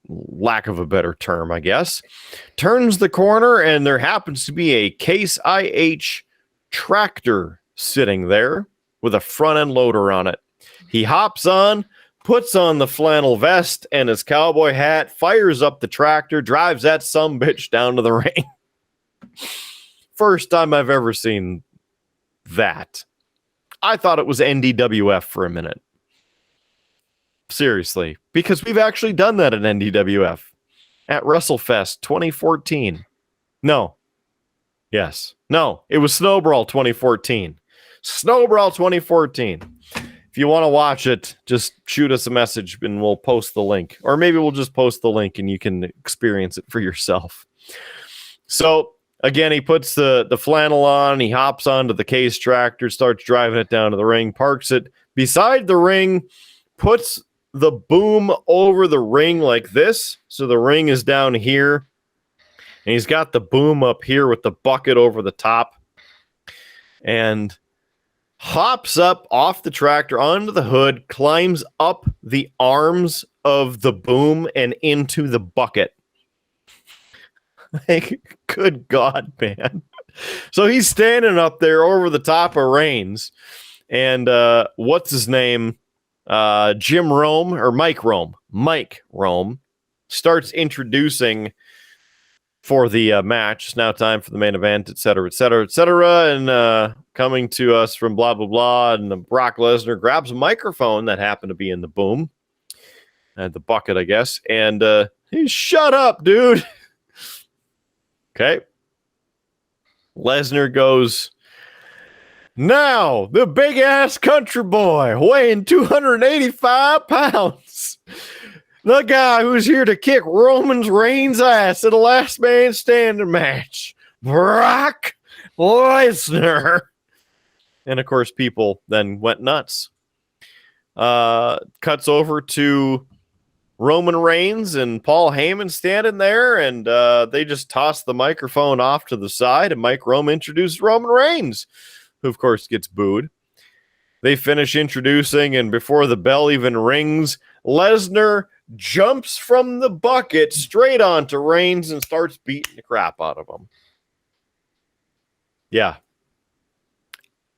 lack of a better term, I guess. Turns the corner, and there happens to be a Case IH tractor sitting there with a front end loader on it. He hops on, puts on the flannel vest and his cowboy hat, fires up the tractor, drives that sumbitch down to the ring. First time I've ever seen that. I thought it was NDWF for a minute. Seriously, because we've actually done that at NDWF at WrestleFest 2014. No. Yes. No, it was Snowbrawl 2014. Snowbrawl 2014. If you want to watch it, just shoot us a message and we'll post the link. Or maybe we'll just post the link and you can experience it for yourself. So, again, he puts the flannel on, he hops onto the Case tractor, starts driving it down to the ring, parks it beside the ring, puts the boom over the ring like this. So the ring is down here. And he's got the boom up here with the bucket over the top. And hops up off the tractor onto the hood, climbs up the arms of the boom and into the bucket. Like, good God, man. So he's standing up there over the top of Reigns. And what's his name? Jim Rome, or Mike Rome. Mike Rome starts introducing for the match. It's now time for the main event, etc., etc., etc. And coming to us from blah, blah, blah. And Brock Lesnar grabs a microphone that happened to be in the boom. The bucket, I guess. And he's, shut up, dude. Okay. Lesnar goes, now, the big-ass country boy weighing 285 pounds. The guy who's here to kick Roman Reigns' ass in a last man standing match. Brock Lesnar. And, of course, people then went nuts. Cuts over to Roman Reigns and Paul Heyman standing there, and they just toss the microphone off to the side, and Mike Rome introduces Roman Reigns, who, of course, gets booed. They finish introducing, and before the bell even rings, Lesnar jumps from the bucket straight onto Reigns and starts beating the crap out of him. Yeah.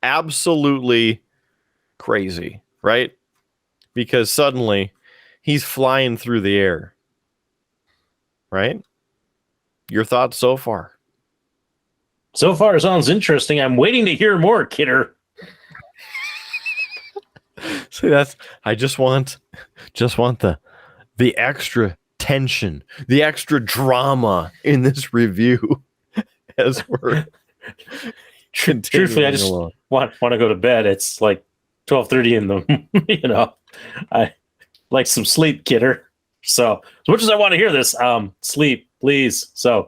Absolutely crazy, right? Because suddenly he's flying through the air. Right? Your thoughts so far? So far, it sounds interesting. I'm waiting to hear more, kidder. See, that's, I just want the extra tension, the extra drama in this review as we're truthfully, I just want to go to bed. It's like 12:30 in the, I like some sleep, kidder. So as much as I want to hear this, sleep, please. So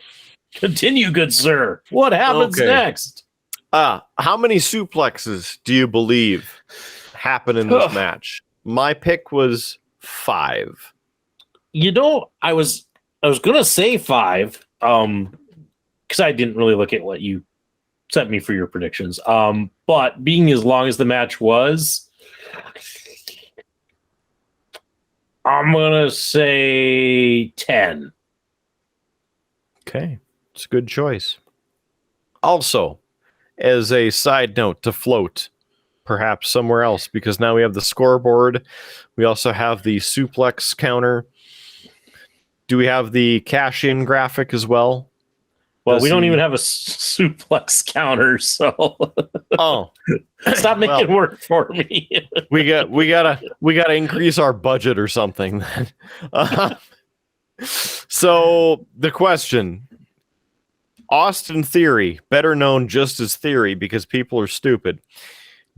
continue, good sir. What happens next? How many suplexes do you believe happen in this match? My pick was 5. I was gonna say 5, because I didn't really look at what you sent me for your predictions. But being as long as the match was, I'm gonna say 10. Okay, it's a good choice. Also, as a side note to float perhaps somewhere else, because now we have the scoreboard. We also have the suplex counter. Do we have the cash in graphic as well? Well, we don't even have a suplex counter, so stop making work for me. we gotta increase our budget or something. So the question: Austin Theory, better known just as Theory because people are stupid,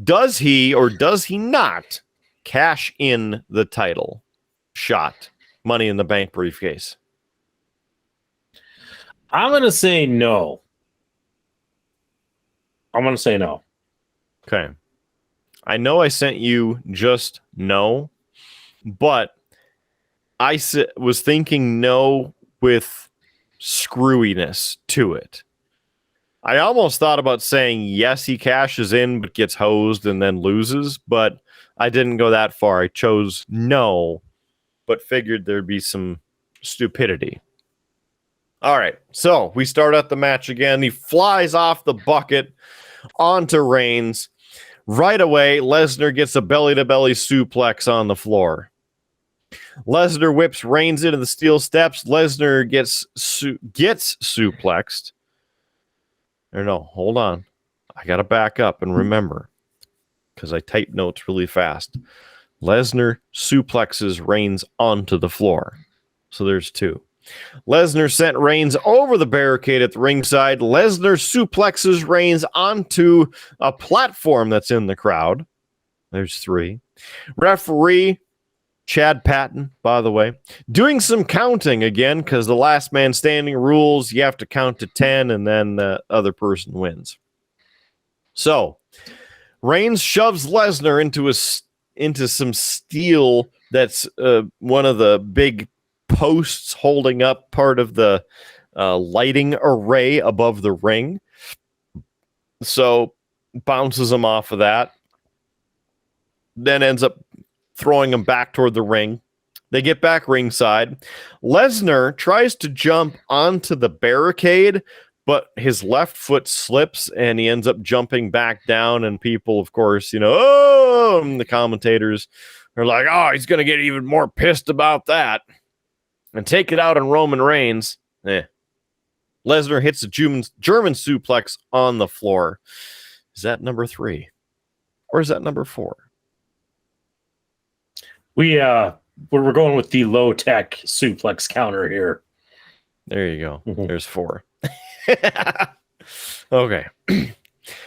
does he or does he not cash in the title shot, Money in the Bank briefcase? I'm going to say no. Okay. I know I sent you just no, but I was thinking no with screwiness to it. I almost thought about saying yes, he cashes in but gets hosed and then loses, but I didn't go that far. I chose no, but figured there'd be some stupidity. All right, so we start out the match again. He flies off the bucket onto Reigns. Right away, Lesnar gets a belly-to-belly suplex on the floor. Lesnar whips Reigns into the steel steps. Lesnar gets suplexed. Or no, hold on. I got to back up and remember, because I type notes really fast. Lesnar suplexes Reigns onto the floor. So there's 2. Lesnar sent Reigns over the barricade at the ringside. Lesnar suplexes Reigns onto a platform that's in the crowd. There's 3. Referee, Chad Patton, by the way, doing some counting again because the last man standing rules. You have to count to 10 and then the other person wins. So Reigns shoves Lesnar into some steel that's one of the big posts holding up part of the lighting array above the ring. So bounces him off of that. Then ends up throwing him back toward the ring. They get back ringside. Lesnar tries to jump onto the barricade, but his left foot slips and he ends up jumping back down. And people, of course, and the commentators are like, oh, he's going to get even more pissed about that and take it out on Roman Reigns. Lesnar hits a German suplex on the floor. Is that number 3? Or is that number 4? We're going with the low tech suplex counter here. There you go. Mm-hmm. There's 4. Okay.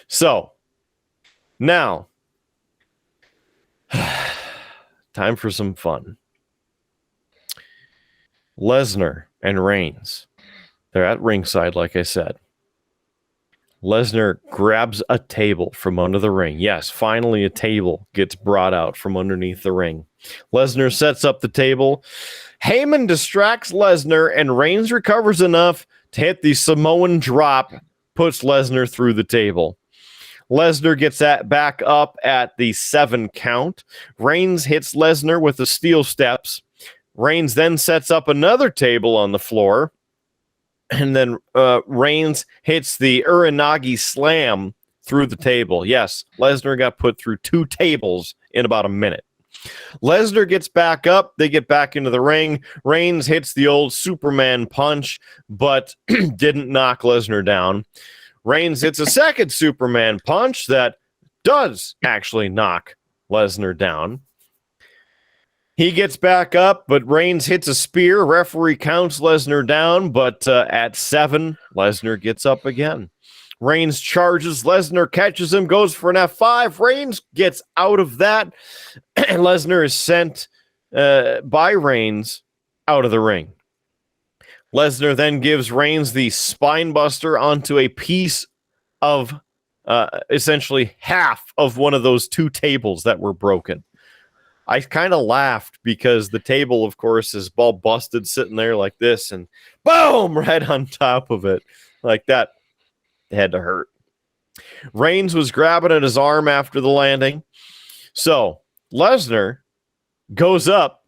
So now time for some fun. Lesnar and Reigns. They're at ringside, like I said. Lesnar grabs a table from under the ring. Yes, finally a table gets brought out from underneath the ring. Lesnar sets up the table. Heyman distracts Lesnar, and Reigns recovers enough to hit the Samoan drop, puts Lesnar through the table. Lesnar gets that back up at the 7 count. Reigns hits Lesnar with the steel steps. Reigns then sets up another table on the floor. And then Reigns hits the Uranagi slam through the table. Yes, Lesnar got put through 2 tables in about a minute. Lesnar gets back up. They get back into the ring. Reigns hits the old Superman punch, but didn't knock Lesnar down. Reigns hits a second Superman punch that does actually knock Lesnar down. He gets back up, but Reigns hits a spear. Referee counts Lesnar down, but at 7, Lesnar gets up again. Reigns charges. Lesnar catches him, goes for an F5. Reigns gets out of that. And Lesnar is sent by Reigns out of the ring. Lesnar then gives Reigns the spine buster onto a piece of essentially half of one of those two tables that were broken. I kind of laughed because the table, of course, is all busted sitting there like this, and boom, right on top of it. Like that had to hurt. Reigns was grabbing at his arm after the landing. So Lesnar goes up,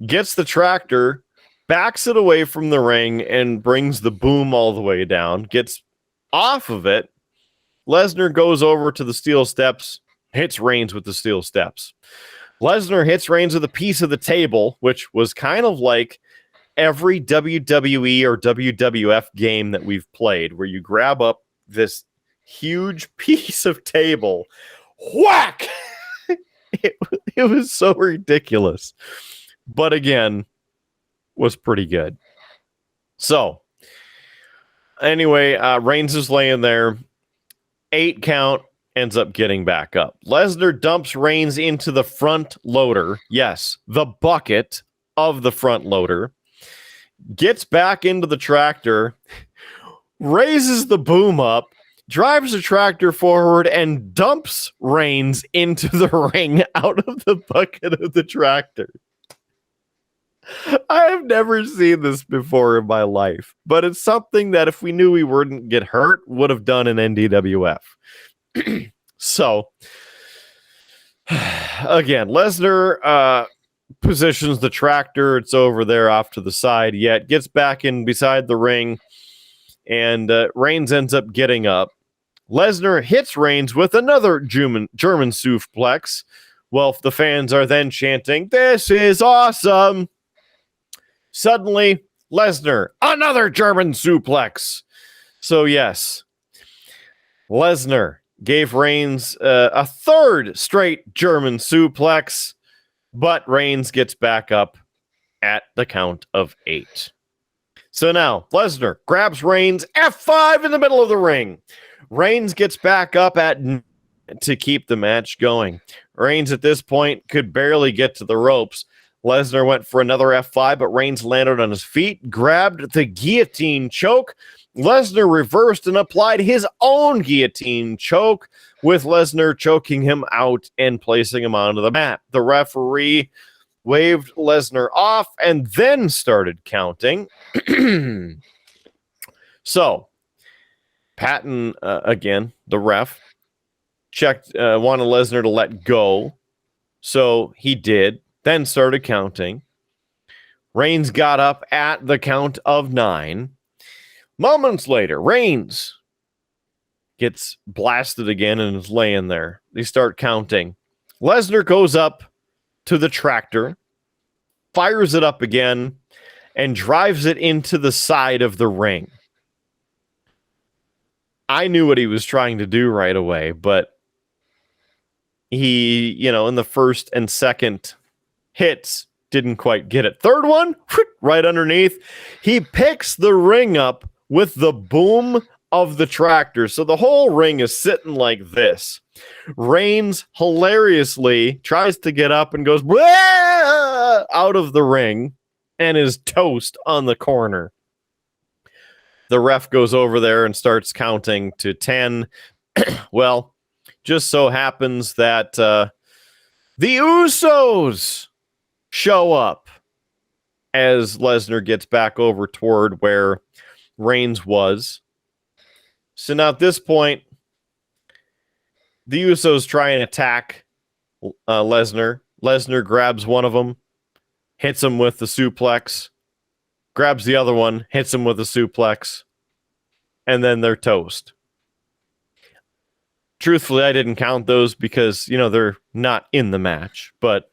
gets the tractor, backs it away from the ring, and brings the boom all the way down, gets off of it. Lesnar goes over to the steel steps, hits Reigns with the steel steps. Lesnar hits Reigns with a piece of the table, which was kind of like every WWE or WWF game that we've played, where you grab up this huge piece of table, whack! It was so ridiculous. But again, was pretty good. So, anyway, Reigns is laying there. 8 count, ends up getting back up. Lesnar dumps Reigns into the front loader. Yes, the bucket of the front loader. Gets back into the tractor, raises the boom up, drives the tractor forward, and dumps Reigns into the ring out of the bucket of the tractor. I have never seen this before in my life, but it's something that if we knew we wouldn't get hurt, would have done in NDWF. So, again, Lesnar positions the tractor. It's over there off to the side yet. Gets back in beside the ring, and Reigns ends up getting up. Lesnar hits Reigns with another German suplex. Well, the fans are then chanting, "This is awesome." Suddenly, Lesnar, another German suplex. So, yes, Lesnar gave Reigns a third straight German suplex, but Reigns gets back up at the count of 8. So now, Lesnar grabs Reigns, F5 in the middle of the ring. Reigns gets back up to keep the match going. Reigns at this point could barely get to the ropes. Lesnar went for another F5, but Reigns landed on his feet, grabbed the guillotine choke. Lesnar reversed and applied his own guillotine choke, with Lesnar choking him out and placing him onto the mat. The referee waved Lesnar off and then started counting. So, Patton, again, the ref, wanted Lesnar to let go. So he did. Then started counting. Reigns got up at the count of 9. Moments later, Reigns gets blasted again and is laying there. They start counting. Lesnar goes up to the tractor, fires it up again, and drives it into the side of the ring. I knew what he was trying to do right away, but he, in the first and second hits, didn't quite get it. Third one, right underneath. He picks the ring up with the boom of the tractor. So the whole ring is sitting like this. Reigns hilariously tries to get up and goes out of the ring and is toast on the corner. The ref goes over there and starts counting to 10. Well, just so happens that the Usos show up as Lesnar gets back over toward where Reigns was. So now at this point, the Usos try and attack Lesnar. Lesnar grabs one of them, hits him with the suplex, grabs the other one, hits him with a suplex, and then they're toast. Truthfully, I didn't count those because, they're not in the match, but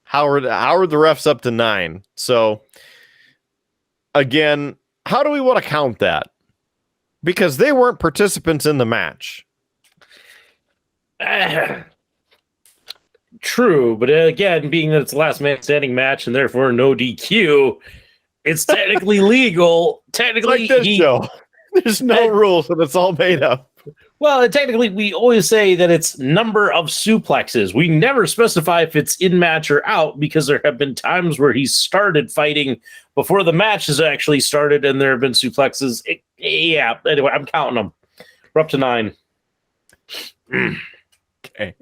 how are the refs up to 9? So, again, how do we want to count that? Because they weren't participants in the match. True, but again, being that it's the last man standing match and therefore no DQ, it's technically legal. Technically, like this show. There's no rules, and it's all made up. Well, technically, we always say that it's number of suplexes. We never specify if it's in match or out because there have been times where he's started fighting before the match has actually started, and there have been suplexes. Yeah. Anyway, I'm counting them. We're up to 9. Okay.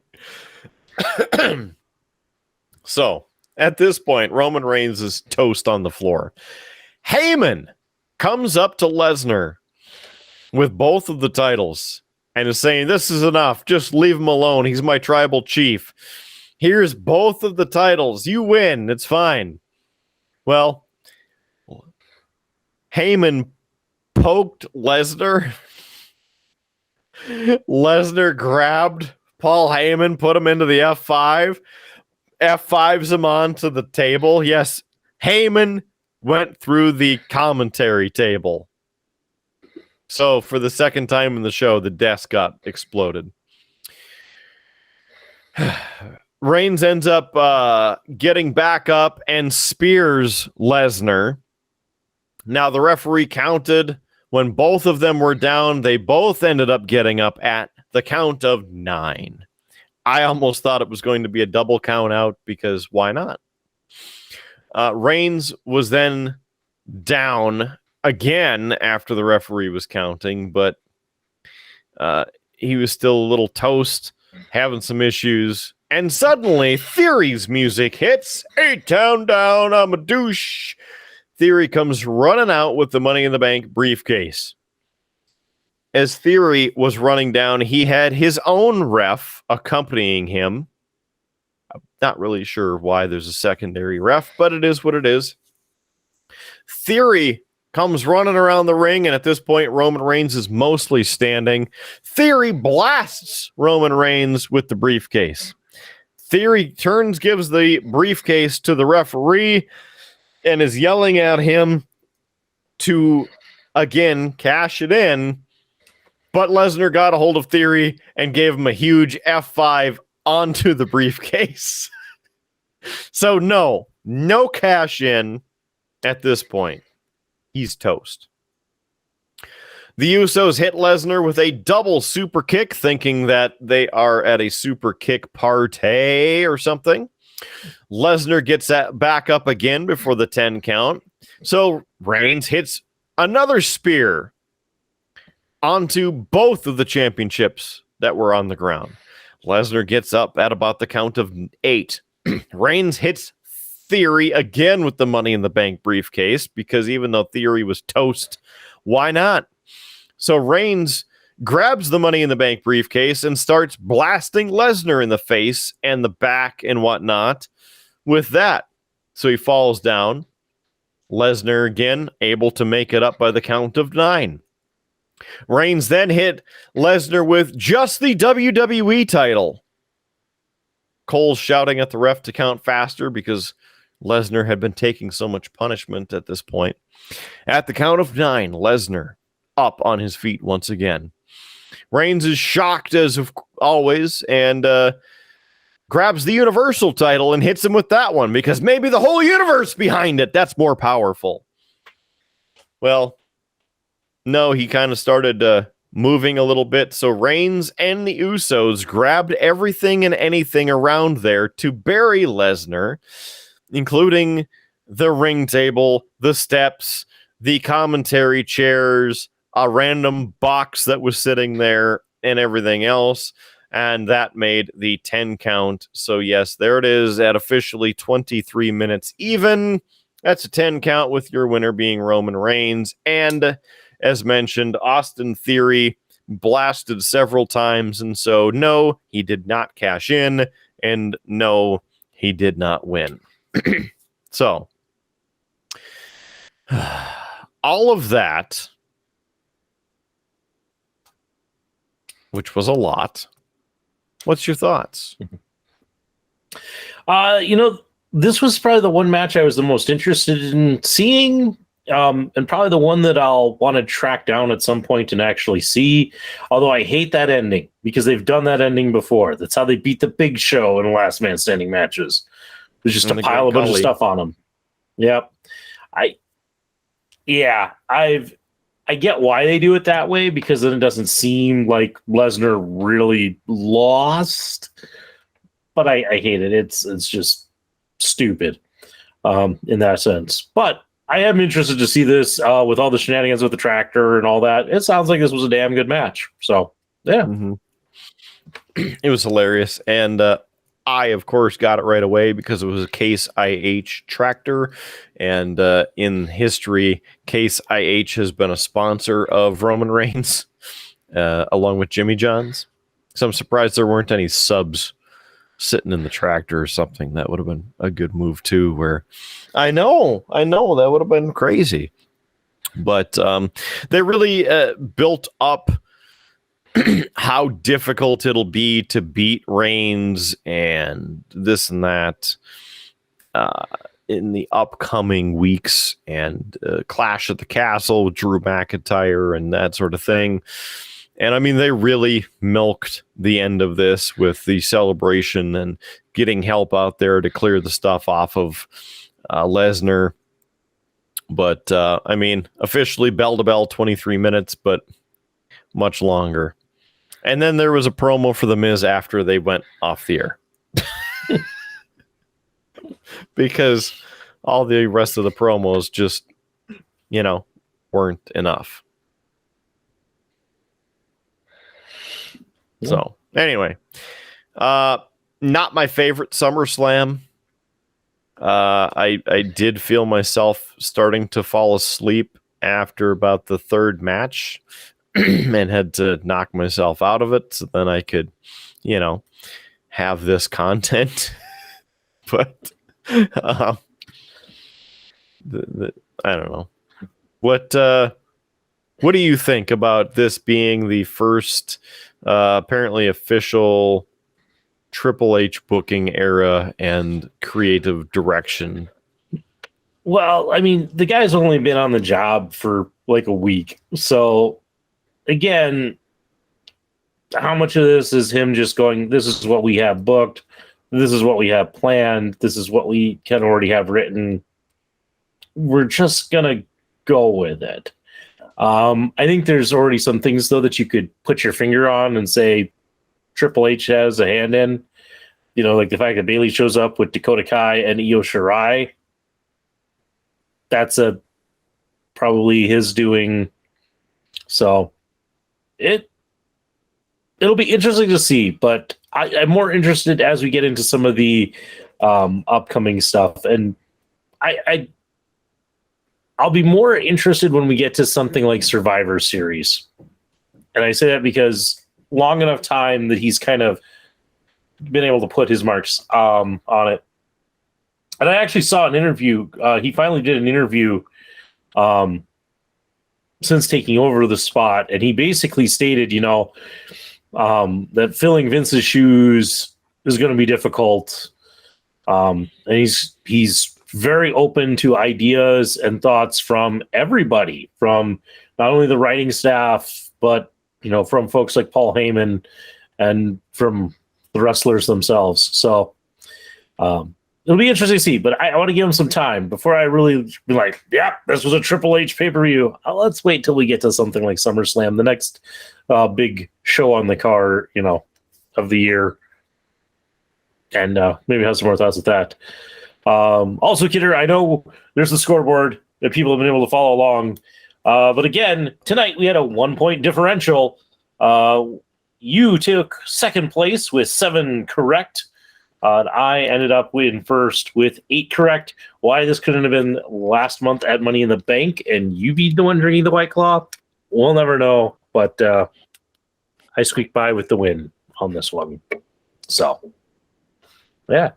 So at this point, Roman Reigns is toast on the floor. Heyman comes up to Lesnar with both of the titles and is saying, "This is enough. Just leave him alone. He's my tribal chief. Here's both of the titles. You win. It's fine." Well, Heyman poked Lesnar. Lesnar grabbed Paul Heyman, put him into the F5. F5s him onto the table. Yes, Heyman went through the commentary table. So for the second time in the show, the desk got exploded. Reigns ends up getting back up and spears Lesnar. Now the referee counted. When both of them were down, they both ended up getting up at the count of 9. I almost thought it was going to be a double count out because why not? Reigns was then down again after the referee was counting, but he was still a little toast, having some issues. And suddenly, Theory's music hits. "8-Town down, I'm a douche." Theory comes running out with the Money in the Bank briefcase. As Theory was running down, he had his own ref accompanying him. I'm not really sure why there's a secondary ref, but it is what it is. Theory comes running around the ring, and at this point, Roman Reigns is mostly standing. Theory blasts Roman Reigns with the briefcase. Theory turns, gives the briefcase to the referee, and is yelling at him to, again, cash it in. But Lesnar got a hold of Theory and gave him a huge F5 onto the briefcase. So no cash in at this point. He's toast. The Usos hit Lesnar with a double super kick, thinking that they are at a super kick party or something. Lesnar gets back up again before the 10 count. So Reigns hits another spear onto both of the championships that were on the ground. Lesnar gets up at about the count of 8. Reigns hits Theory again with the Money in the Bank briefcase, because even though Theory was toast, why not? So Reigns grabs the Money in the Bank briefcase and starts blasting Lesnar in the face and the back and whatnot with that. So he falls down. Lesnar again able to make it up by the count of 9. Reigns then hit Lesnar with just the WWE title. Cole's shouting at the ref to count faster because Lesnar had been taking so much punishment at this point. At the count of 9, Lesnar up on his feet once again. Reigns is shocked as always and grabs the Universal title and hits him with that one because maybe the whole universe behind it. That's more powerful. Well, no, he kind of started moving a little bit. So Reigns and the Usos grabbed everything and anything around there to bury Lesnar, including the ring table, the steps, the commentary chairs, a random box that was sitting there, and everything else. And that made the 10 count. So yes, there it is at officially 23 minutes even. That's a 10 count with your winner being Roman Reigns. And as mentioned, Austin Theory blasted several times. And so no, he did not cash in. And no, he did not win. So all of that, which was a lot. What's your thoughts? This was probably the one match I was the most interested in seeing, and probably the one that I'll want to track down at some point and actually see. Although I hate that ending because they've done that ending before. That's how they beat the Big Show in Last Man Standing matches. There's just a pile a bunch of stuff on them. Yep. I I get why they do it that way, because then it doesn't seem like Lesnar really lost. But I hate it. It's just stupid in that sense. But I am interested to see this with all the shenanigans with the tractor and all that. It sounds like this was a damn good match. So, yeah. Mm-hmm. It was hilarious. And I, of course, got it right away because it was a Case IH tractor. And in history, Case IH has been a sponsor of Roman Reigns, along with Jimmy John's. So I'm surprised there weren't any subs sitting in the tractor or something. That would have been a good move too, where I know that would have been crazy. But they really built up how difficult it'll be to beat Reigns and this and that in the upcoming weeks, and Clash at the Castle with Drew McIntyre and that sort of thing. And I mean, they really milked the end of this with the celebration and getting help out there to clear the stuff off of Lesnar. But I mean, officially bell to bell, 23 minutes, but much longer. And then there was a promo for The Miz after they went off the air. Because all the rest of the promos just, weren't enough. So, anyway, not my favorite SummerSlam. I did feel myself starting to fall asleep after about the third match and had to knock myself out of it so then I could, have this content. But I don't know. What do you think about this being the first apparently official Triple H booking era and creative direction? Well, I mean, the guy's only been on the job for like a week. So, again, how much of this is him just going, this is what we have booked, this is what we have planned, this is what we can already have written. We're just going to go with it. I think there's already some things, though, that you could put your finger on and say Triple H has a hand in. Like the fact that Bayley shows up with Dakota Kai and Io Shirai. That's probably his doing. So it'll be interesting to see, but I'm more interested as we get into some of the upcoming stuff. And I'll be more interested when we get to something like Survivor Series. And I say that because long enough time that he's kind of been able to put his marks on it. And I actually saw an interview. He finally did an interview since taking over the spot. And he basically stated, that filling Vince's shoes is going to be difficult. And he's very open to ideas and thoughts from everybody, from not only the writing staff, but, from folks like Paul Heyman and from the wrestlers themselves. So it'll be interesting to see, but I want to give him some time before I really be like, yeah, this was a Triple H pay-per-view. Let's wait till we get to something like SummerSlam, the next big show on the card, of the year. And maybe have some more thoughts with that. Also, Kidder, I know there's the scoreboard that people have been able to follow along. But again, tonight we had a 1-point differential. You took second place with 7 correct. And I ended up in first with 8 correct. Why this couldn't have been last month at Money in the Bank and you be the one drinking the White Claw, we'll never know. But I squeaked by with the win on this one. So, yeah.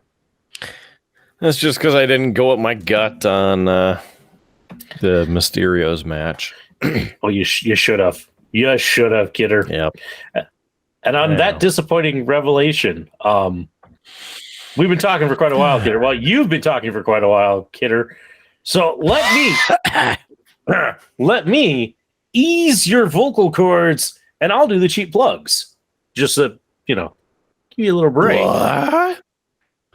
That's just because I didn't go with my gut on the Mysterios match. Oh, you should have. You should have, Kidder. Yep. And on that disappointing revelation, we've been talking for quite a while, Kidder. Well, you've been talking for quite a while, Kidder. So let me ease your vocal cords, and I'll do the cheap plugs. Just to, give you a little break. What?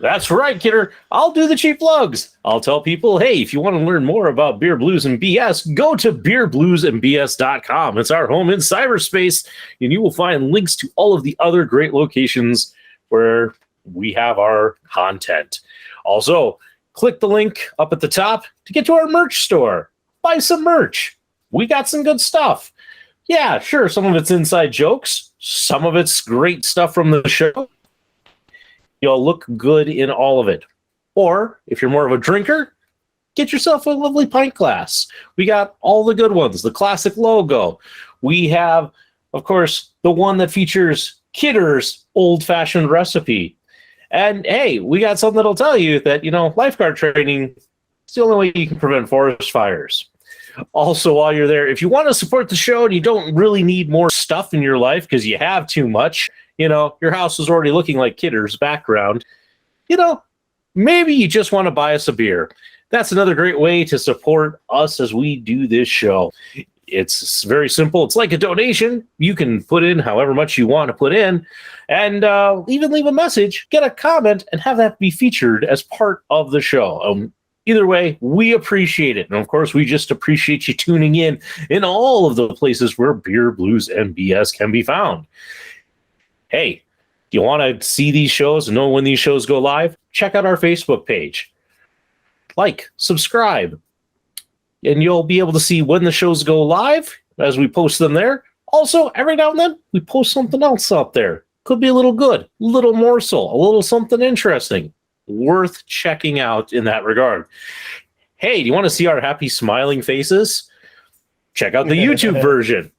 That's right, kidder. I'll do the cheap plugs. I'll tell people, hey, if you want to learn more about Beer Blues and BS, go to beerbluesandbs.com. It's our home in cyberspace, and you will find links to all of the other great locations where we have our content. Also, click the link up at the top to get to our merch store. Buy some merch. We got some good stuff. Yeah, sure, some of it's inside jokes. Some of it's great stuff from the show. You'll look good in all of it. Or, if you're more of a drinker, get yourself a lovely pint glass. We got all the good ones, the classic logo. We have, of course, the one that features Kidder's old-fashioned recipe. And, hey, we got something that'll tell you that, lifeguard training is the only way you can prevent forest fires. Also, while you're there, if you want to support the show and you don't really need more stuff in your life because you have too much, your house is already looking like Kidder's background, maybe you just want to buy us a beer. That's another great way to support us as we do this show. It's very simple. It's like a donation. You can put in however much you want to put in and even leave a message, get a comment, and have that be featured as part of the show. Either way, we appreciate it. And of course, we just appreciate you tuning in all of the places where Beer, Blues, and BS can be found. Hey, do you want to see these shows and know when these shows go live? Check out our Facebook page. Like, subscribe, and you'll be able to see when the shows go live as we post them there. Also, every now and then, we post something else up there. Could be a little good, a little morsel, a little something interesting. Worth checking out in that regard. Hey, do you want to see our happy smiling faces? Check out the YouTube version.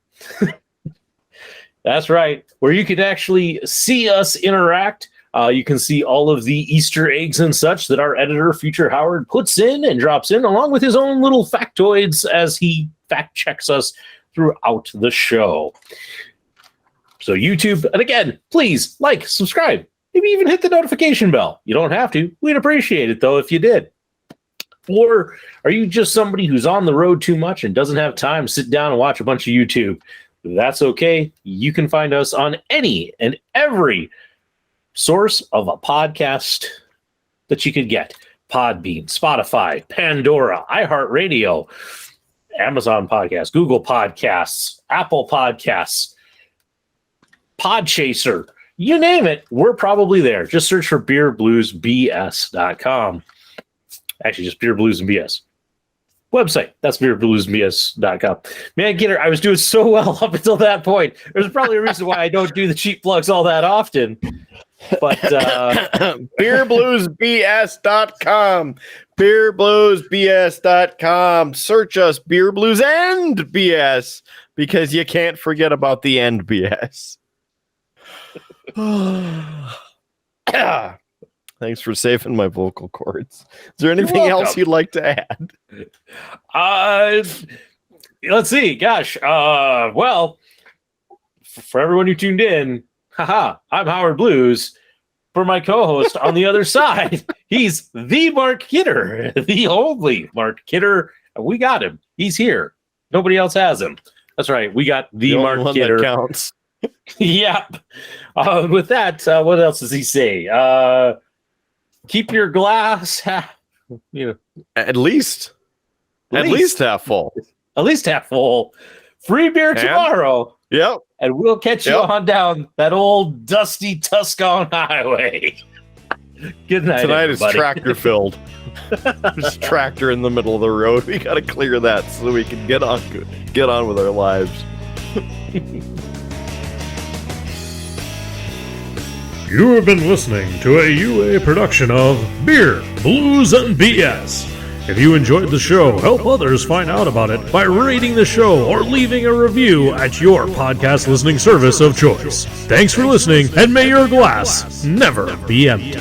That's right, where you can actually see us interact. You can see all of the Easter eggs and such that our editor, Future Howard, puts in and drops in, along with his own little factoids as he fact checks us throughout the show. So YouTube, and again, please like, subscribe, maybe even hit the notification bell. You don't have to. We'd appreciate it, though, if you did. Or are you just somebody who's on the road too much and doesn't have time to sit down and watch a bunch of YouTube? That's okay. You can find us on any and every source of a podcast that you could get. Podbean, Spotify, Pandora, iHeartRadio, Amazon Podcasts, Google Podcasts, Apple Podcasts, Podchaser. You name it, we're probably there. Just search for beerbluesbs.com. Actually, just Beer Blues and BS. Website, that's beerbluesbs.com. Man, Kidder, I was doing so well up until that point. There's probably a reason why I don't do the cheap plugs all that often. But beerbluesbs.com. beerbluesbs.com. Search us, Beer Blues and BS, because you can't forget about the end BS. Thanks for saving my vocal cords. Is there anything else you'd like to add? Let's see. Gosh. Well, for everyone who tuned in, I'm Howard Blues. For my co-host on the other side, he's the Mark Kidder, the only Mark Kidder. We got him. He's here. Nobody else has him. That's right. We got the Mark Kidder. That counts. Yep. With that, what else does he say? Keep your glass half, at least half full. At least half full. Free beer tomorrow. Yep. And we'll catch you on down that old dusty Tuscon highway. Good night. Tonight everybody. is tractor filled. There's a tractor in the middle of the road. We got to clear that so we can get on with our lives. You have been listening to a UA production of Beer, Blues, and BS. If you enjoyed the show, help others find out about it by rating the show or leaving a review at your podcast listening service of choice. Thanks for listening, and may your glass never be empty.